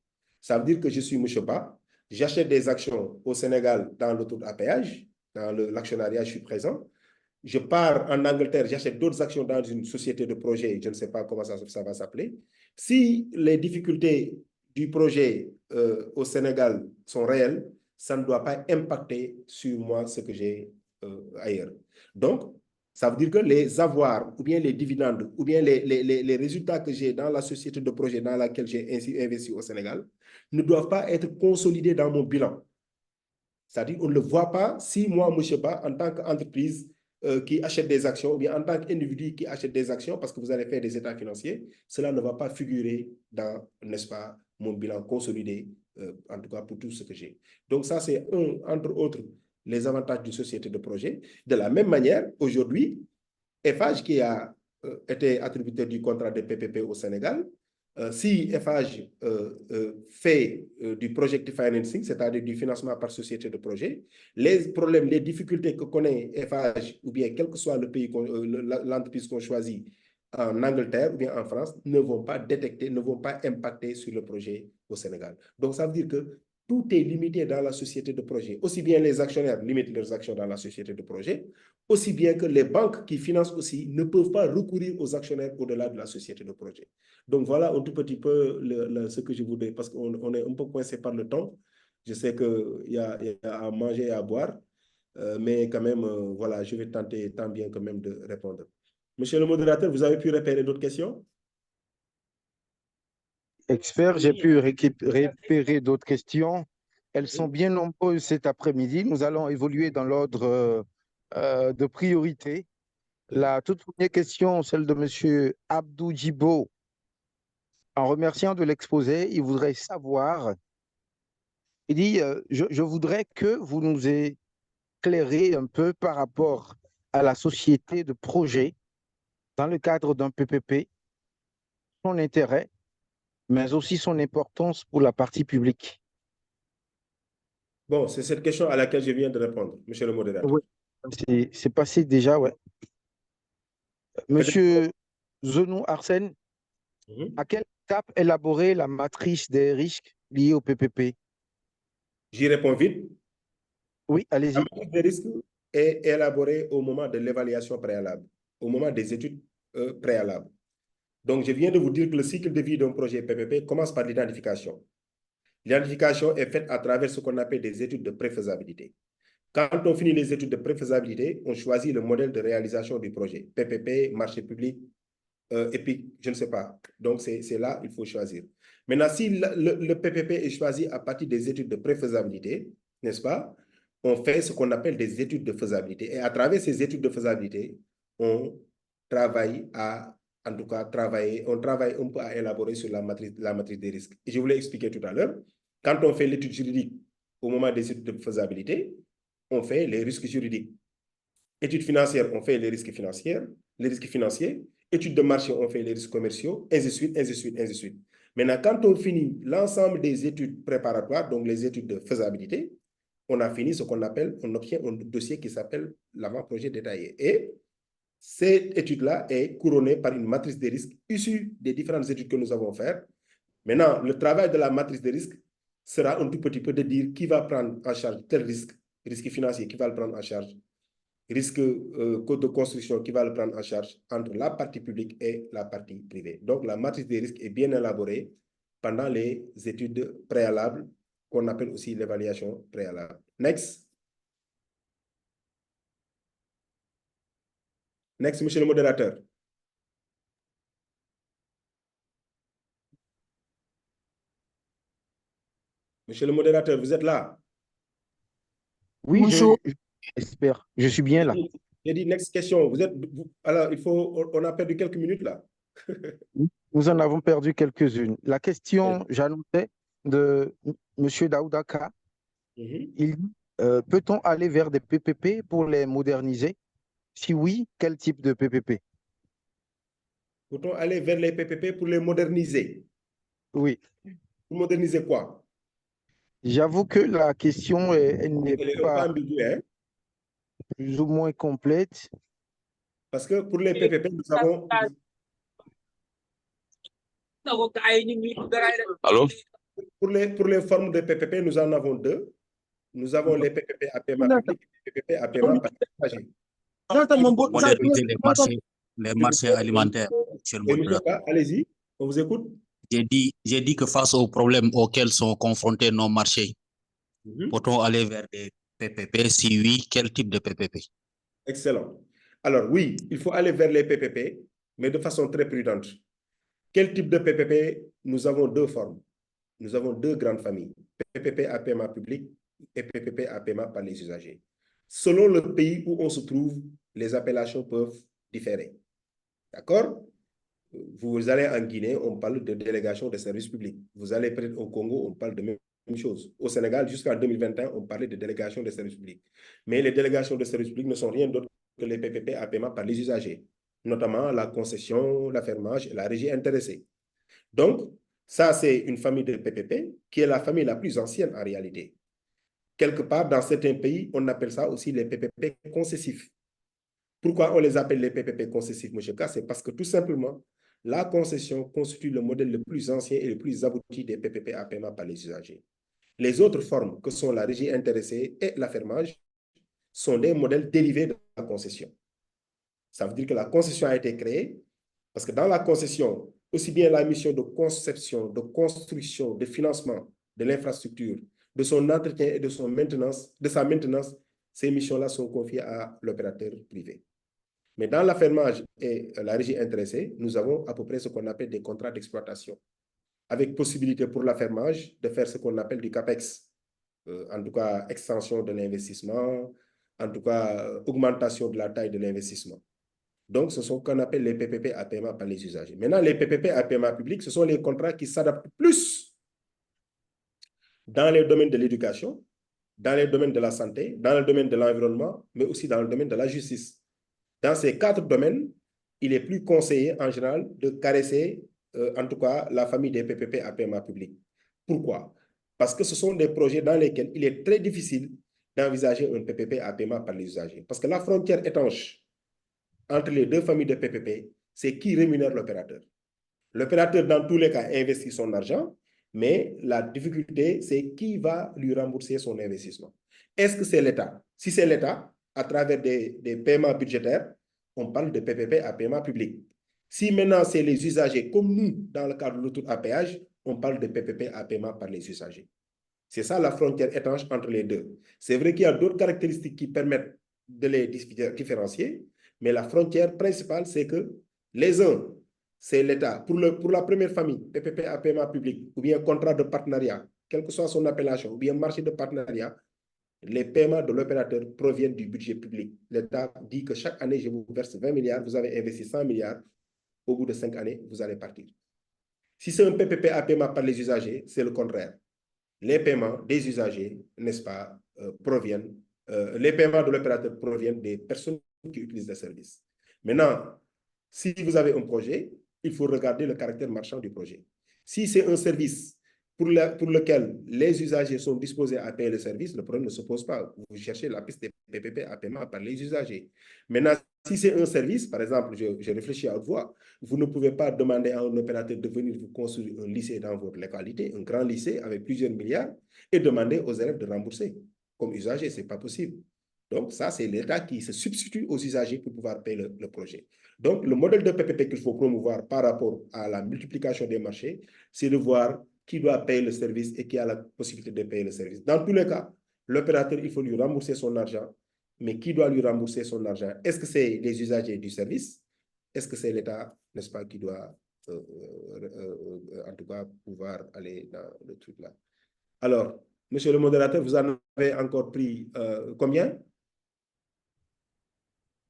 Ça veut dire que je suis M. Ba, j'achète des actions au Sénégal dans l'autoroute à péage, dans l'actionnariat, je suis présent. Je pars en Angleterre, j'achète d'autres actions dans une société de projet, je ne sais pas comment ça va s'appeler. Si les difficultés du projet au Sénégal sont réelles, ça ne doit pas impacter sur moi ce que j'ai ailleurs. Donc, ça veut dire que les avoirs, ou bien les dividendes, ou bien les résultats que j'ai dans la société de projet dans laquelle j'ai ainsi investi au Sénégal, ne doivent pas être consolidés dans mon bilan. C'est-à-dire qu'on ne le voit pas si moi, M. Ba, en tant qu'entreprise qui achète des actions, ou bien en tant qu'individu qui achète des actions, parce que vous allez faire des états financiers, cela ne va pas figurer dans, n'est-ce pas, mon bilan consolidé, en tout cas pour tout ce que j'ai. Donc ça, c'est entre autres, les avantages d'une société de projet. De la même manière, aujourd'hui, Eiffage, qui a été attributeur du contrat de PPP au Sénégal, si Eiffage fait du project financing, c'est-à-dire du financement par société de projet, les problèmes, les difficultés que connaît Eiffage, ou bien quel que soit le pays, l'entreprise qu'on choisit en Angleterre ou bien en France, ne vont pas détecter, ne vont pas impacter sur le projet au Sénégal. Donc, ça veut dire que tout est limité dans la société de projet. Aussi bien les actionnaires limitent leurs actions dans la société de projet, aussi bien que les banques qui financent aussi ne peuvent pas recourir aux actionnaires au-delà de la société de projet. Donc voilà un tout petit peu ce que je voudrais, parce qu'on est un peu coincé par le temps. Je sais qu'il y a à manger et à boire, mais quand même, voilà, je vais tenter tant bien que même de répondre. Monsieur le modérateur, vous avez pu repérer d'autres questions? expert. J'ai pu repérer d'autres questions. Elles sont bien nombreuses cet après-midi. Nous allons évoluer dans l'ordre de priorité. La toute première question, celle de M. Abdou Djibo. En remerciant de l'exposé, il voudrait savoir, il dit, je voudrais que vous nous éclairez un peu par rapport à la société de projet dans le cadre d'un PPP, son intérêt, mais aussi son importance pour la partie publique. Bon, c'est cette question à laquelle je viens de répondre, monsieur le modérateur. Oui, c'est passé déjà, ouais. Monsieur Zenou Arsène, à quelle étape élaborer la matrice des risques liés au PPP? J'y réponds vite. Oui, allez-y. La matrice des risques est élaborée au moment de l'évaluation préalable, au moment des études préalables. Donc, je viens de vous dire que le cycle de vie d'un projet PPP commence par l'identification. L'identification est faite à travers ce qu'on appelle des études de préfaisabilité. Quand on finit les études de préfaisabilité, on choisit le modèle de réalisation du projet, PPP, marché public, et puis, je ne sais pas. Donc, c'est là il faut choisir. Maintenant, si le PPP est choisi à partir des études de préfaisabilité, n'est-ce pas, on fait ce qu'on appelle des études de faisabilité. Et à travers ces études de faisabilité, on travaille en tout cas, on travaille un peu à élaborer sur la matrice des risques. Et je vous l'ai expliqué tout à l'heure, quand on fait l'étude juridique au moment des études de faisabilité, on fait les risques juridiques. Études financières, on fait les risques financiers. Études de marché, on fait les risques commerciaux, ainsi de suite, ainsi de suite, ainsi de suite. Maintenant, quand on finit l'ensemble des études préparatoires, donc les études de faisabilité, on a fini ce qu'on appelle, on obtient un dossier qui s'appelle l'avant-projet détaillé. Et cette étude-là est couronnée par une matrice des risques issue des différentes études que nous avons faites. Maintenant, le travail de la matrice des risques sera un tout petit peu de dire qui va prendre en charge tel risque financier, qui va le prendre en charge, risque de construction qui va le prendre en charge entre la partie publique et la partie privée. Donc, la matrice des risques est bien élaborée pendant les études préalables, qu'on appelle aussi l'évaluation préalable. Next. Next, monsieur le modérateur. Monsieur le modérateur, vous êtes là? Oui, Bonjour. j'espère. Je suis bien là. J'ai dit next question. Alors, on a perdu quelques minutes là. Nous en avons perdu quelques-unes. La question, j'annonçais, de M. Daoudaka, il dit, peut-on aller vers des PPP pour les moderniser? Si oui, quel type de PPP? Peut-on aller vers les PPP pour les moderniser? Oui. Pour moderniser quoi? J'avoue que la question elle n'est pas ambiguë, hein? plus ou moins complète. Parce que pour les PPP, nous avons... Allô? Pour les formes de PPP, nous en avons deux. Nous avons les PPP à paiement public et les PPP à paiement partagé. Moderniser les marchés alimentaires. Monsieur le modérateur. Allez-y, on vous écoute. J'ai dit que face aux problèmes auxquels sont confrontés nos marchés, peut-on aller vers des PPP? Si oui, quel type de PPP? Excellent. Alors oui, il faut aller vers les PPP, mais de façon très prudente. Quel type de PPP? Nous avons deux formes. Nous avons deux grandes familles, PPP à paiement public et PPP à paiement par les usagers. Selon le pays où on se trouve, les appellations peuvent différer. D'accord? Vous allez en Guinée, on parle de délégation de services publics. Vous allez peut-être au Congo, on parle de même chose. Au Sénégal, jusqu'en 2021, on parlait de délégation de services publics. Mais les délégations de services publics ne sont rien d'autre que les PPP à paiement par les usagers, notamment la concession, l'affermage et la régie intéressée. Donc, ça, c'est une famille de PPP qui est la famille la plus ancienne en réalité. Quelque part, dans certains pays, on appelle ça aussi les PPP concessifs. Pourquoi on les appelle les PPP concessifs, M. K? C'est parce que tout simplement, la concession constitue le modèle le plus ancien et le plus abouti des PPP à paiement par les usagers. Les autres formes, que sont la régie intéressée et l'affermage, sont des modèles dérivés de la concession. Ça veut dire que la concession a été créée parce que dans la concession, aussi bien la mission de conception, de construction, de financement de l'infrastructure, de son entretien et de sa maintenance, ces missions-là sont confiées à l'opérateur privé. Mais dans l'affermage et la régie intéressée, nous avons à peu près ce qu'on appelle des contrats d'exploitation. avec possibilité pour l'affermage de faire ce qu'on appelle du CAPEX. En tout cas, extension de l'investissement, en tout cas, augmentation de la taille de l'investissement. Donc, ce sont ce qu'on appelle les PPP à paiement par les usagers. Maintenant, les PPP à paiement public, ce sont les contrats qui s'adaptent plus dans les domaines de l'éducation, dans les domaines de la santé, dans le domaine de l'environnement, mais aussi dans le domaine de la justice. Dans ces 4 domaines, il est plus conseillé en général de caresser, en tout cas, la famille des PPP à paiement public. Pourquoi? Parce que ce sont des projets dans lesquels il est très difficile d'envisager un PPP à paiement par les usagers. Parce que la frontière étanche entre les 2 familles de PPP, c'est qui rémunère l'opérateur. L'opérateur, dans tous les cas, investit son argent, mais la difficulté, c'est qui va lui rembourser son investissement. Est-ce que c'est l'État? Si c'est l'État, à travers des paiements budgétaires, on parle de PPP à paiement public. Si maintenant c'est les usagers, comme nous, dans le cadre de l'autoroute à péage, on parle de PPP à paiement par les usagers. C'est ça la frontière étanche entre les deux. C'est vrai qu'il y a d'autres caractéristiques qui permettent de les différencier, mais la frontière principale, c'est que les uns, c'est l'État. Pour la première famille, PPP à paiement public, ou bien contrat de partenariat, quelle que soit son appellation, ou bien marché de partenariat, les paiements de l'opérateur proviennent du budget public. L'État dit que chaque année, je vous verse 20 milliards, vous avez investi 100 milliards, au bout de 5 années, vous allez partir. Si c'est un PPP à paiement par les usagers, c'est le contraire. Les paiements des usagers, n'est-ce pas, proviennent, les paiements de l'opérateur proviennent des personnes qui utilisent les services. Maintenant, si vous avez un projet, il faut regarder le caractère marchand du projet. Si c'est un service pour lequel les usagers sont disposés à payer le service, le problème ne se pose pas. Vous cherchez la piste des PPP à paiement par les usagers. Maintenant, si c'est un service, par exemple, je réfléchis à haute voix, vous ne pouvez pas demander à un opérateur de venir vous construire un lycée dans votre localité, un grand lycée avec plusieurs milliards, et demander aux élèves de rembourser. Comme usager, ce n'est pas possible. Donc, ça, c'est l'État qui se substitue aux usagers pour pouvoir payer le projet. Donc, le modèle de PPP qu'il faut promouvoir par rapport à la multiplication des marchés, c'est de voir qui doit payer le service et qui a la possibilité de payer le service. Dans tous les cas, l'opérateur, il faut lui rembourser son argent, mais qui doit lui rembourser son argent? Est-ce que c'est les usagers du service? Est-ce que c'est l'État, n'est-ce pas, qui doit, en tout cas, pouvoir aller dans le truc là? Alors, monsieur le modérateur, vous en avez encore pris combien?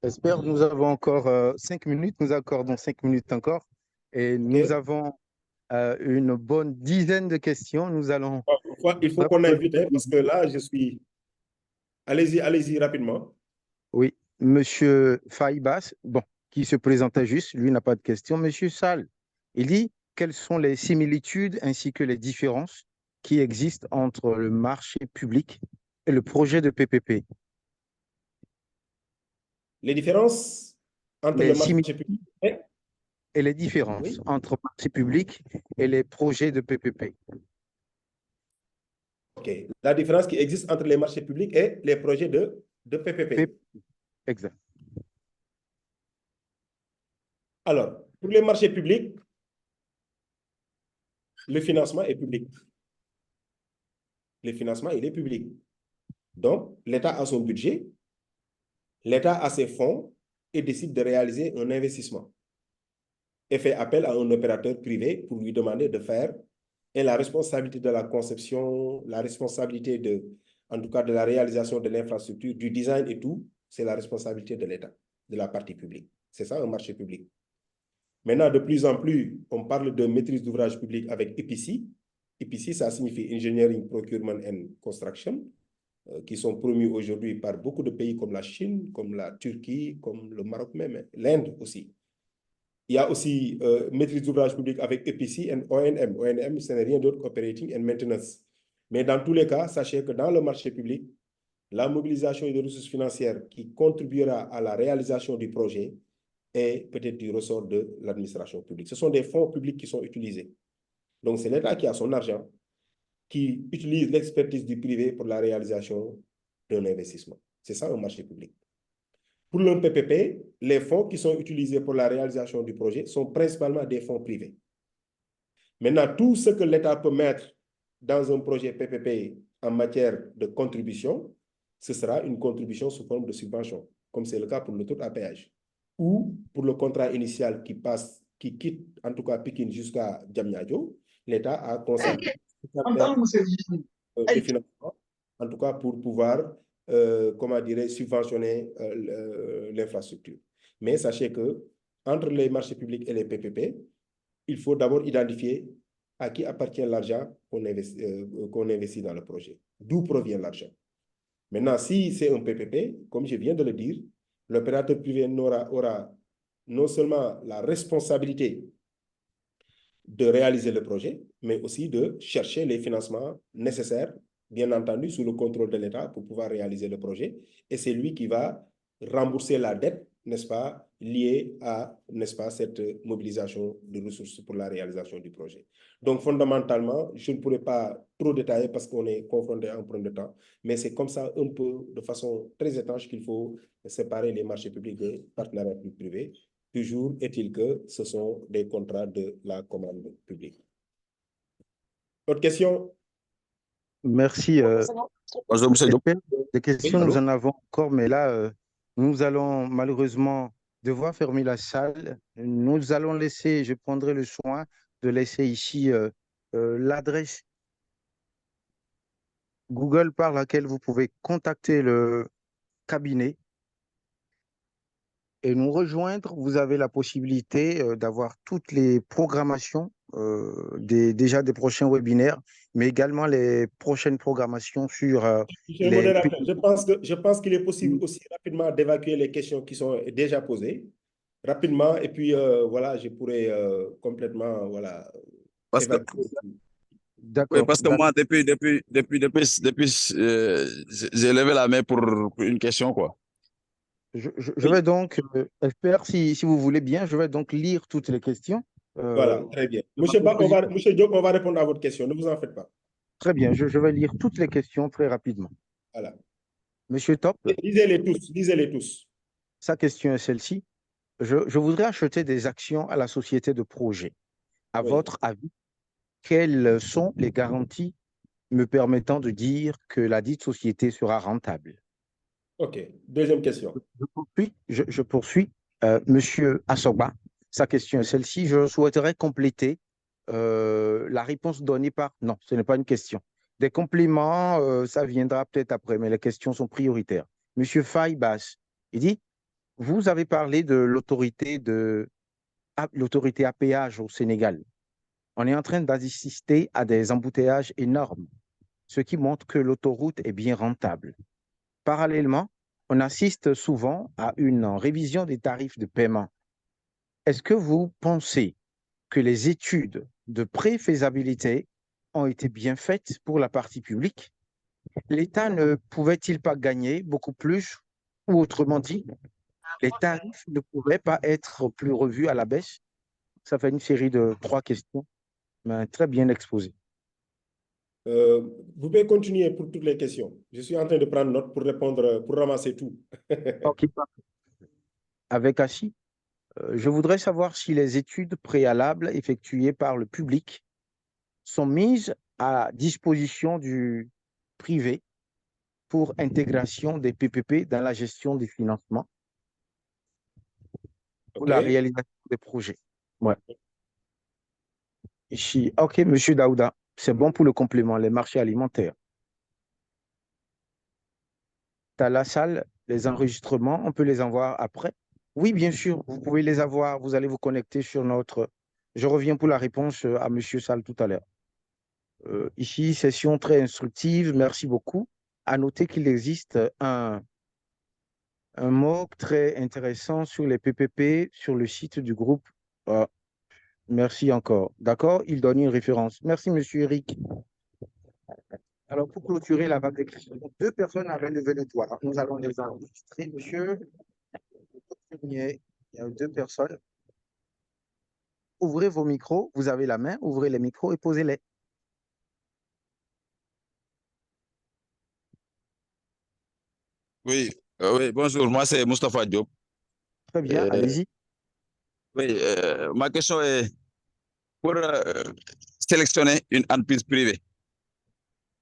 J'espère que nous avons encore 5 minutes. Nous accordons 5 minutes encore. Et nous avons une bonne dizaine de questions. Nous allons... Il faut qu'on aille vite, hein, parce que là, je suis... Allez-y rapidement. Oui, monsieur Faïbas, bon, qui se présentait juste, lui n'a pas de question. Monsieur Sall, il dit quelles sont les similitudes ainsi que les différences qui existent entre le marché public et le projet de PPP. Les différences entre le marché public et les différences entre le marché public et les projets de PPP. OK. La différence qui existe entre les marchés publics et les projets de PPP. Exact. Alors, pour les marchés publics, le financement est public. Le financement, il est public. Donc, l'État a son budget, l'État a ses fonds et décide de réaliser un investissement et fait appel à un opérateur privé pour lui demander de faire. Et la responsabilité de la conception, la responsabilité en tout cas de la réalisation de l'infrastructure, du design et tout, c'est la responsabilité de l'État, de la partie publique. C'est ça un marché public. Maintenant, de plus en plus, on parle de maîtrise d'ouvrage public avec EPC. EPC, ça signifie Engineering, Procurement and Construction, qui sont promus aujourd'hui par beaucoup de pays comme la Chine, comme la Turquie, comme le Maroc même, l'Inde aussi. Il y a aussi maîtrise d'ouvrage public avec EPC et ONM. ONM, ce n'est rien d'autre qu'Operating and Maintenance. Mais dans tous les cas, sachez que dans le marché public, la mobilisation des ressources financières qui contribuera à la réalisation du projet est peut-être du ressort de l'administration publique. Ce sont des fonds publics qui sont utilisés. Donc, c'est l'État qui a son argent, qui utilise l'expertise du privé pour la réalisation d'un investissement. C'est ça un marché public. Pour le PPP, les fonds qui sont utilisés pour la réalisation du projet sont principalement des fonds privés. Maintenant, tout ce que l'État peut mettre dans un projet PPP en matière de contribution, ce sera une contribution sous forme de subvention, comme c'est le cas pour l'autoroute à péage. Ou pour le contrat initial qui quitte en tout cas Pikine jusqu'à Diamniadio, l'État a consacré des financements, en tout cas pour pouvoir, comment dirais, subventionner l'infrastructure. Mais sachez que entre les marchés publics et les PPP, il faut d'abord identifier à qui appartient l'argent qu'on investit dans le projet, d'où provient l'argent. Maintenant, si c'est un PPP, comme je viens de le dire, l'opérateur privé aura non seulement la responsabilité de réaliser le projet, mais aussi de chercher les financements nécessaires, bien entendu, sous le contrôle de l'État pour pouvoir réaliser le projet. Et c'est lui qui va rembourser la dette, n'est-ce pas, liée à, n'est-ce pas, cette mobilisation de ressources pour la réalisation du projet. Donc, fondamentalement, je ne pourrais pas trop détailler parce qu'on est confronté à un problème de temps, mais c'est comme ça, un peu, de façon très étanche, qu'il faut séparer les marchés publics des partenariats privés. Toujours est-il que ce sont des contrats de la commande publique. Autre question? Merci. Bonjour, monsieur Diop. Des questions, Oui, nous allô? en avons encore, mais là, nous allons malheureusement devoir fermer la salle. Nous allons laisser, je prendrai le soin de laisser ici l'adresse Google par laquelle vous pouvez contacter le cabinet et nous rejoindre. Vous avez la possibilité d'avoir toutes les programmations déjà des prochains webinaires, mais également les prochaines programmations sur Monsieur le les... modérateur, je pense qu'il est possible aussi rapidement d'évacuer les questions qui sont déjà posées, rapidement, et puis voilà, je pourrais complètement, voilà, Parce que, évacuer. oui, D'accord. parce que moi, depuis, j'ai levé la main pour une question, quoi. Je vais donc, expert, si vous voulez bien, je vais donc lire toutes les questions. Voilà, très bien. de ma Monsieur proposition. Diop, on va répondre à votre question, ne vous en faites pas. Très bien, je vais lire toutes les questions très rapidement. Voilà. Monsieur Top, Lisez-les tous. sa question est celle-ci. Je voudrais acheter des actions à la société de projet. À Oui. votre avis, quelles sont les garanties me permettant de dire que la dite société sera rentable? OK. Deuxième question. Je poursuis. Monsieur Assoba, sa question est celle-ci. Je souhaiterais compléter la réponse donnée par... Non, ce n'est pas une question. Des compléments, ça viendra peut-être après, mais les questions sont prioritaires. Monsieur Faïbas, il dit, vous avez parlé de l'autorité à péage au Sénégal. On est en train d'assister à des embouteillages énormes, ce qui montre que l'autoroute est bien rentable. Parallèlement, on assiste souvent à une révision des tarifs de paiement. Est-ce que vous pensez que les études de préfaisabilité ont été bien faites pour la partie publique? L'État ne pouvait-il pas gagner beaucoup plus? Ou autrement dit, les tarifs ne pouvaient pas être plus revus à la baisse? Ça fait une série de 3 questions, mais très bien exposées. Vous pouvez continuer pour toutes les questions. Je suis en train de prendre note pour répondre, pour ramasser tout. Ok. Avec Assis, je voudrais savoir si les études préalables effectuées par le public sont mises à disposition du privé pour intégration des PPP dans la gestion des financements pour la réalisation des projets. Ouais. Ici, OK, Monsieur Daouda, c'est bon pour le complément, les marchés alimentaires. Tu as la salle, les enregistrements, on peut les envoyer après. Oui, bien sûr, vous pouvez les avoir, vous allez vous connecter sur notre... Je reviens pour la réponse à Monsieur Sall tout à l'heure. Ici, session très instructive, merci beaucoup. À noter qu'il existe un MOOC très intéressant sur les PPP sur le site du groupe. Merci encore. D'accord, il donne une référence. Merci, Monsieur Eric. Alors, pour clôturer la vague des questions, 2 personnes avaient levé le doigt. Nous allons les enregistrer, monsieur. Il y a 2 personnes. Ouvrez vos micros, vous avez la main, ouvrez les micros et posez-les. Oui, oui, bonjour, moi c'est Moustapha Diop. Très bien, allez-y. Oui, ma question est pour sélectionner une entreprise privée.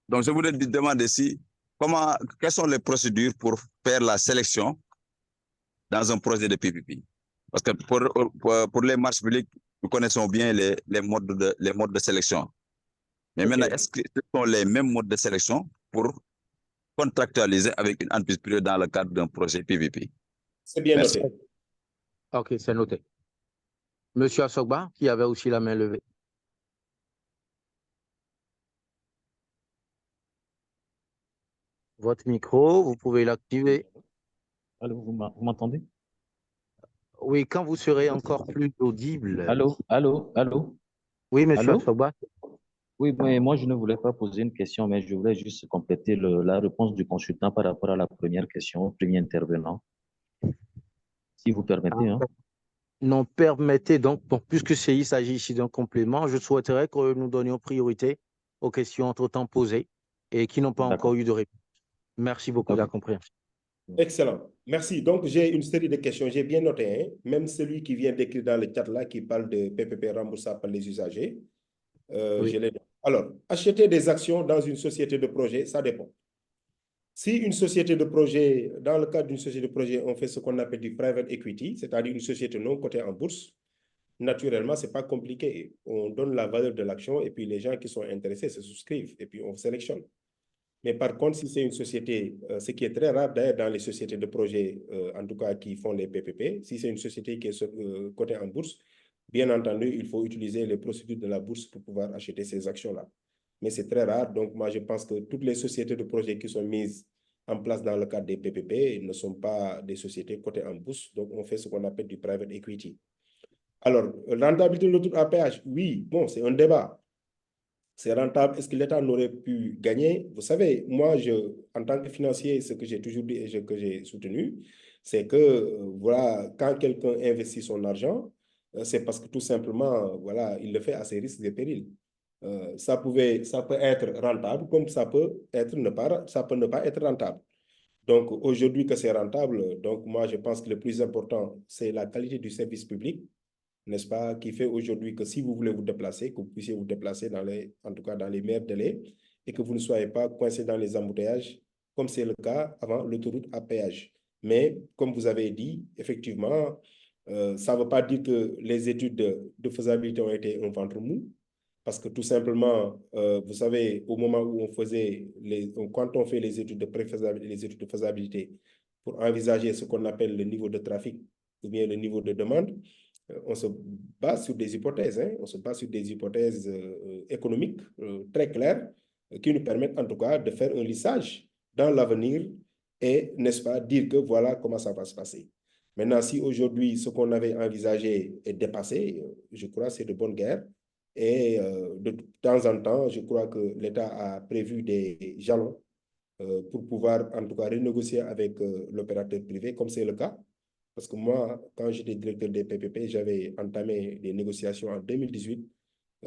Donc, je voudrais te demander quelles sont les procédures pour faire la sélection dans un projet de PPP? Parce que pour les marchés publics, nous connaissons bien les modes de sélection. Mais Ok. maintenant, est-ce que ce sont les mêmes modes de sélection pour contractualiser avec une entreprise privée dans le cadre d'un projet PVP? C'est bien Merci. noté. OK, c'est noté. Monsieur Assogba, qui avait aussi la main levée. Votre micro, vous pouvez l'activer. Allô, vous m'entendez? Oui, quand vous serez encore plus audible. Allô, allô, allô, Oui, monsieur allô? Assogba. Oui, mais moi, je ne voulais pas poser une question, mais je voulais juste compléter la réponse du consultant par rapport à la première question, au premier intervenant, si vous permettez, hein. Non, permettez donc, bon, puisque il s'agit ici d'un complément, je souhaiterais que nous donnions priorité aux questions entre-temps posées et qui n'ont pas encore D'accord. eu de réponse. Merci beaucoup de la D'accord. compréhension. Excellent. Merci. Donc, j'ai une série de questions. J'ai bien noté, hein, même celui qui vient d'écrire dans le chat là, qui parle de PPP remboursable par les usagers. Oui. Je l'ai. Alors, acheter des actions dans une société de projet, ça dépend. Si une société de projet, dans le cadre d'une société de projet, on fait ce qu'on appelle du private equity, c'est-à-dire une société non cotée en bourse, naturellement, ce n'est pas compliqué. On donne la valeur de l'action et puis les gens qui sont intéressés se souscrivent et puis on sélectionne. Mais par contre, si c'est une société, ce qui est très rare d'ailleurs dans les sociétés de projet, en tout cas qui font les PPP, si c'est une société qui est cotée en bourse, bien entendu, il faut utiliser les procédures de la bourse pour pouvoir acheter ces actions-là. Mais c'est très rare. Donc, moi, je pense que toutes les sociétés de projet qui sont mises en place dans le cadre des PPP ne sont pas des sociétés cotées en bourse. Donc, on fait ce qu'on appelle du private equity. Alors, rentabilité de l'autoroute à péage, oui, bon, c'est un débat. C'est rentable. Est-ce que l'État n'aurait pu gagner? Vous savez, moi, en tant que financier, ce que j'ai toujours dit et que j'ai soutenu, c'est que, voilà, quand quelqu'un investit son argent, c'est parce que tout simplement, voilà, il le fait à ses risques et périls. Ça peut être rentable, comme ça peut ne pas être rentable. Donc, aujourd'hui que c'est rentable, donc moi, je pense que le plus important, c'est la qualité du service public, n'est-ce pas, qui fait aujourd'hui que si vous voulez vous déplacer, que vous puissiez vous déplacer en tout cas dans les meilleurs délais et que vous ne soyez pas coincé dans les embouteillages, comme c'est le cas avant l'autoroute à péage. Mais, comme vous avez dit, effectivement, ça ne veut pas dire que les études de faisabilité ont été un ventre mou, parce que tout simplement, vous savez, au moment où quand on fait les études de préfaisabilité, les études de faisabilité, pour envisager ce qu'on appelle le niveau de trafic ou bien le niveau de demande, on se base sur des hypothèses, hein, on se base sur des hypothèses économiques très claires qui nous permettent en tout cas de faire un lissage dans l'avenir et, n'est-ce pas, dire que voilà comment ça va se passer. Maintenant, si aujourd'hui ce qu'on avait envisagé est dépassé, je crois que c'est de bonne guerre. Et de temps en temps, je crois que l'État a prévu des jalons pour pouvoir en tout cas renégocier avec l'opérateur privé, comme c'est le cas. Parce que moi, quand j'étais directeur des PPP, j'avais entamé des négociations en 2018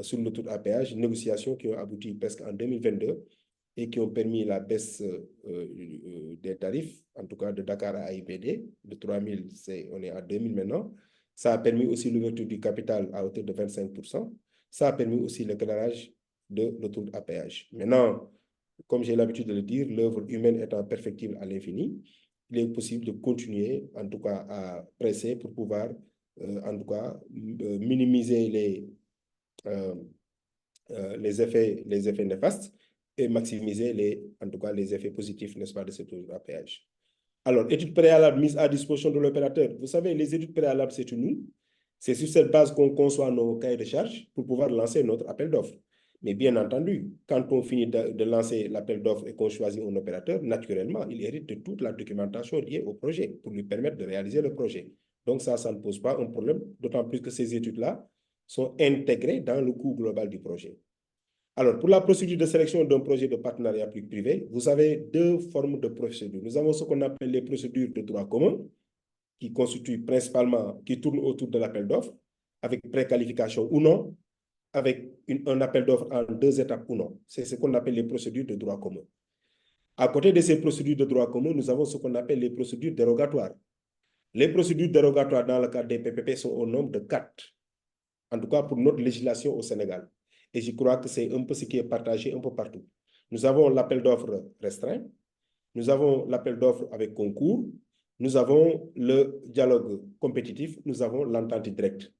sur l'autoroute à péage, négociations qui ont abouti presque en 2022 et qui ont permis la baisse des tarifs, en tout cas de Dakar à AIBD, de 3 000, on est à 2 000 maintenant. Ça a permis aussi l'ouverture du capital à hauteur de 25%. Ça a permis aussi l'éclairage de l'autoroute à péage. Maintenant, comme j'ai l'habitude de le dire, l'œuvre humaine étant perfectible à l'infini, il est possible de continuer, en tout cas, à presser pour pouvoir, en tout cas, minimiser les effets néfastes et maximiser en tout cas, les effets positifs, n'est-ce pas, de cette autoroute à péage. Alors, études préalables mises à disposition de l'opérateur. Vous savez, les études préalables, c'est nous. C'est sur cette base qu'on conçoit nos cahiers de charges pour pouvoir lancer notre appel d'offres. Mais bien entendu, quand on finit de lancer l'appel d'offres et qu'on choisit un opérateur, naturellement, il hérite de toute la documentation liée au projet pour lui permettre de réaliser le projet. Donc ça ne pose pas un problème, d'autant plus que ces études-là sont intégrées dans le coût global du projet. Alors, pour la procédure de sélection d'un projet de partenariat public-privé, vous avez deux formes de procédures. Nous avons ce qu'on appelle les procédures de droit commun, qui constituent principalement, qui tournent autour de l'appel d'offres, avec préqualification ou non, avec un appel d'offres en 2 étapes ou non. C'est ce qu'on appelle les procédures de droit commun. À côté de ces procédures de droit commun, nous avons ce qu'on appelle les procédures dérogatoires. Les procédures dérogatoires dans le cadre des PPP sont au nombre de 4, en tout cas pour notre législation au Sénégal. Et je crois que c'est un peu ce qui est partagé un peu partout. Nous avons l'appel d'offres restreint, nous avons l'appel d'offres avec concours, nous avons le dialogue compétitif, nous avons l'entente directe.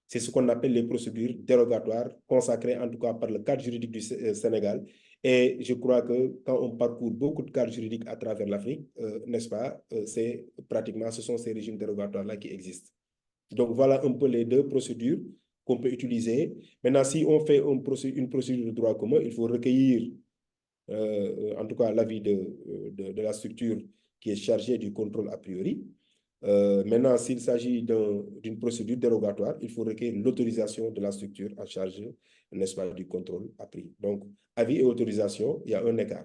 C'est ce qu'on appelle les procédures dérogatoires consacrées en tout cas par le cadre juridique du Sénégal. Et je crois que quand on parcourt beaucoup de cadres juridiques à travers l'Afrique, n'est-ce pas, ce sont ces régimes dérogatoires-là qui existent. Donc voilà un peu les deux procédures qu'on peut utiliser. Maintenant, si on fait une procédure de droit commun, il faut recueillir en tout cas l'avis de la structure qui est chargée du contrôle a priori. Maintenant, s'il s'agit d'une procédure dérogatoire, il faut recueillir l'autorisation de la structure en charge, n'est-ce pas, du contrôle a priori. Donc, avis et autorisation, il y a un écart.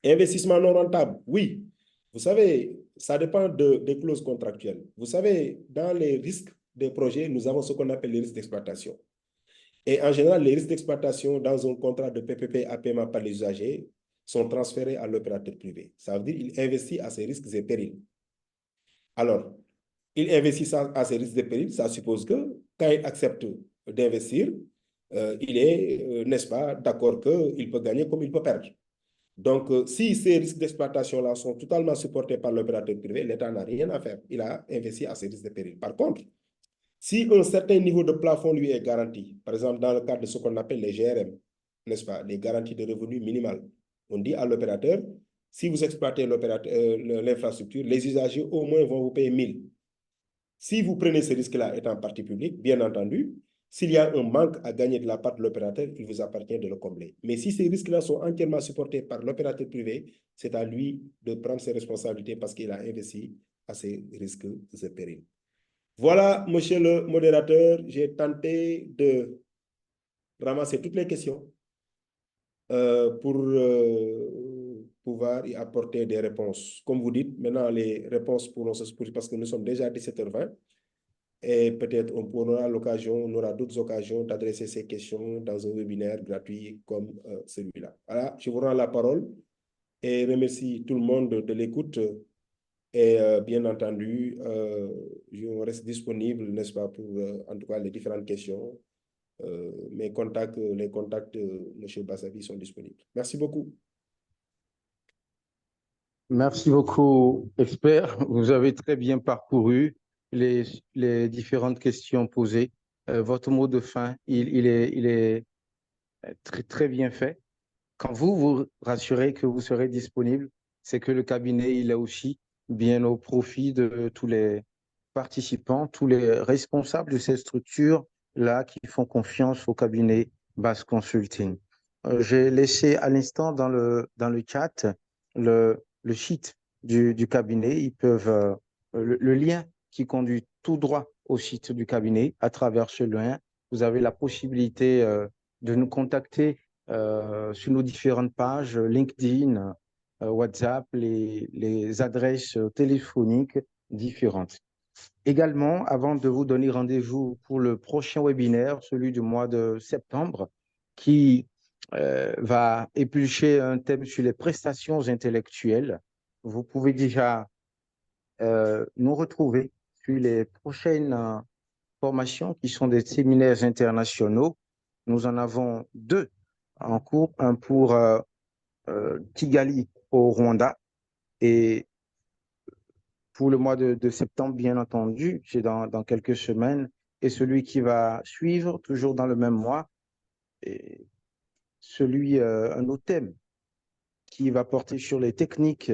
Investissement non rentable, oui. Vous savez, ça dépend des clauses contractuelles. Vous savez, dans les risques des projets, nous avons ce qu'on appelle les risques d'exploitation. Et en général, les risques d'exploitation dans un contrat de PPP à paiement par les usagers sont transférés à l'opérateur privé. Ça veut dire qu'il investit à ses risques et périls. Alors, il investit à ses risques et périls, ça suppose que quand il accepte d'investir, il est, n'est-ce pas, d'accord qu'il peut gagner comme il peut perdre. Donc, si ces risques d'exploitation-là sont totalement supportés par l'opérateur privé, l'État n'a rien à faire. Il a investi à ses risques et périls. Par contre, si un certain niveau de plafond lui est garanti, par exemple dans le cadre de ce qu'on appelle les GRM, n'est-ce pas, les garanties de revenus minimales, on dit à l'opérateur, si vous exploitez l'infrastructure, les usagers au moins vont vous payer 1000. Si vous prenez ce risque-là étant partie publique, bien entendu, s'il y a un manque à gagner de la part de l'opérateur, il vous appartient de le combler. Mais si ces risques-là sont entièrement supportés par l'opérateur privé, c'est à lui de prendre ses responsabilités parce qu'il a investi à ses risques et périls. Voilà, monsieur le modérateur, j'ai tenté de ramasser toutes les questions pour pouvoir y apporter des réponses. Comme vous dites, maintenant les réponses pourront se poursuivre parce que nous sommes déjà à 17h20 et peut-être on aura l'occasion, on aura d'autres occasions d'adresser ces questions dans un webinaire gratuit comme celui-là. Voilà, je vous rends la parole et remercie tout le monde de l'écoute. Et bien entendu, je reste disponible, n'est-ce pas, pour en tout cas les différentes questions. Les contacts de M. Bassavi sont disponibles. Merci beaucoup. Merci beaucoup, expert. Vous avez très bien parcouru les différentes questions posées. Votre mot de fin, il est très, très bien fait. Quand vous vous rassurez que vous serez disponible, c'est que le cabinet, il est aussi bien au profit de tous les participants, tous les responsables de ces structures-là qui font confiance au cabinet Bass Consulting. J'ai laissé à l'instant dans le chat le site du cabinet. Ils peuvent, le lien qui conduit tout droit au site du cabinet. À travers ce lien, vous avez la possibilité de nous contacter sur nos différentes pages, LinkedIn, WhatsApp, les adresses téléphoniques différentes. Également, avant de vous donner rendez-vous pour le prochain webinaire, celui du mois de septembre, qui va éplucher un thème sur les prestations intellectuelles, vous pouvez déjà nous retrouver sur les prochaines formations qui sont des séminaires internationaux. Nous en avons 2 en cours, un pour Kigali au Rwanda et pour le mois de septembre, bien entendu, c'est dans quelques semaines, et celui qui va suivre, toujours dans le même mois, et un autre thème qui va porter sur les techniques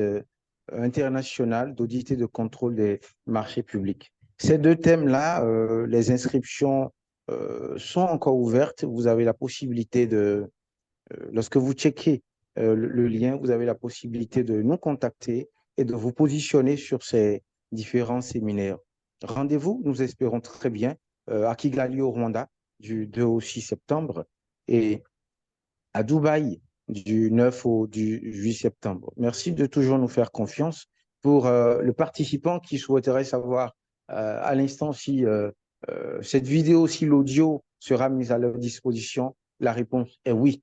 internationales d'audit et de contrôle des marchés publics. Ces 2 thèmes-là, les inscriptions sont encore ouvertes. Vous avez la possibilité lorsque vous checkez le lien, vous avez la possibilité de nous contacter et de vous positionner sur ces différents séminaires. Rendez-vous, nous espérons très bien, à Kigali au Rwanda du 2 au 6 septembre et à Dubaï du 9 au 8 septembre. Merci de toujours nous faire confiance. Pour le participant qui souhaiterait savoir à l'instant si cette vidéo, si l'audio sera mise à leur disposition, la réponse est oui.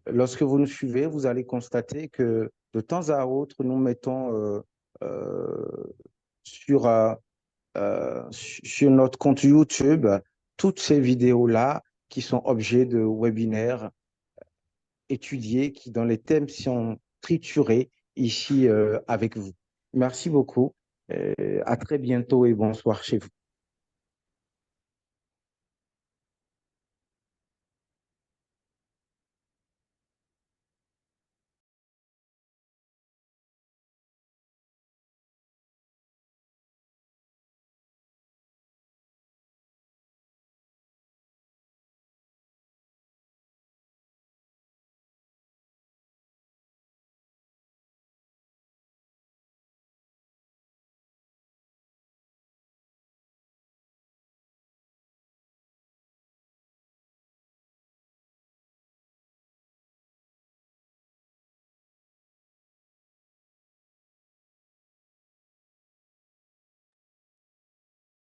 Lorsque vous nous suivez, vous allez constater que de temps à autre, nous mettons sur notre compte YouTube toutes ces vidéos-là qui sont objets de webinaires étudiés, dont les thèmes sont triturés ici avec vous. Merci beaucoup. À très bientôt et bonsoir chez vous.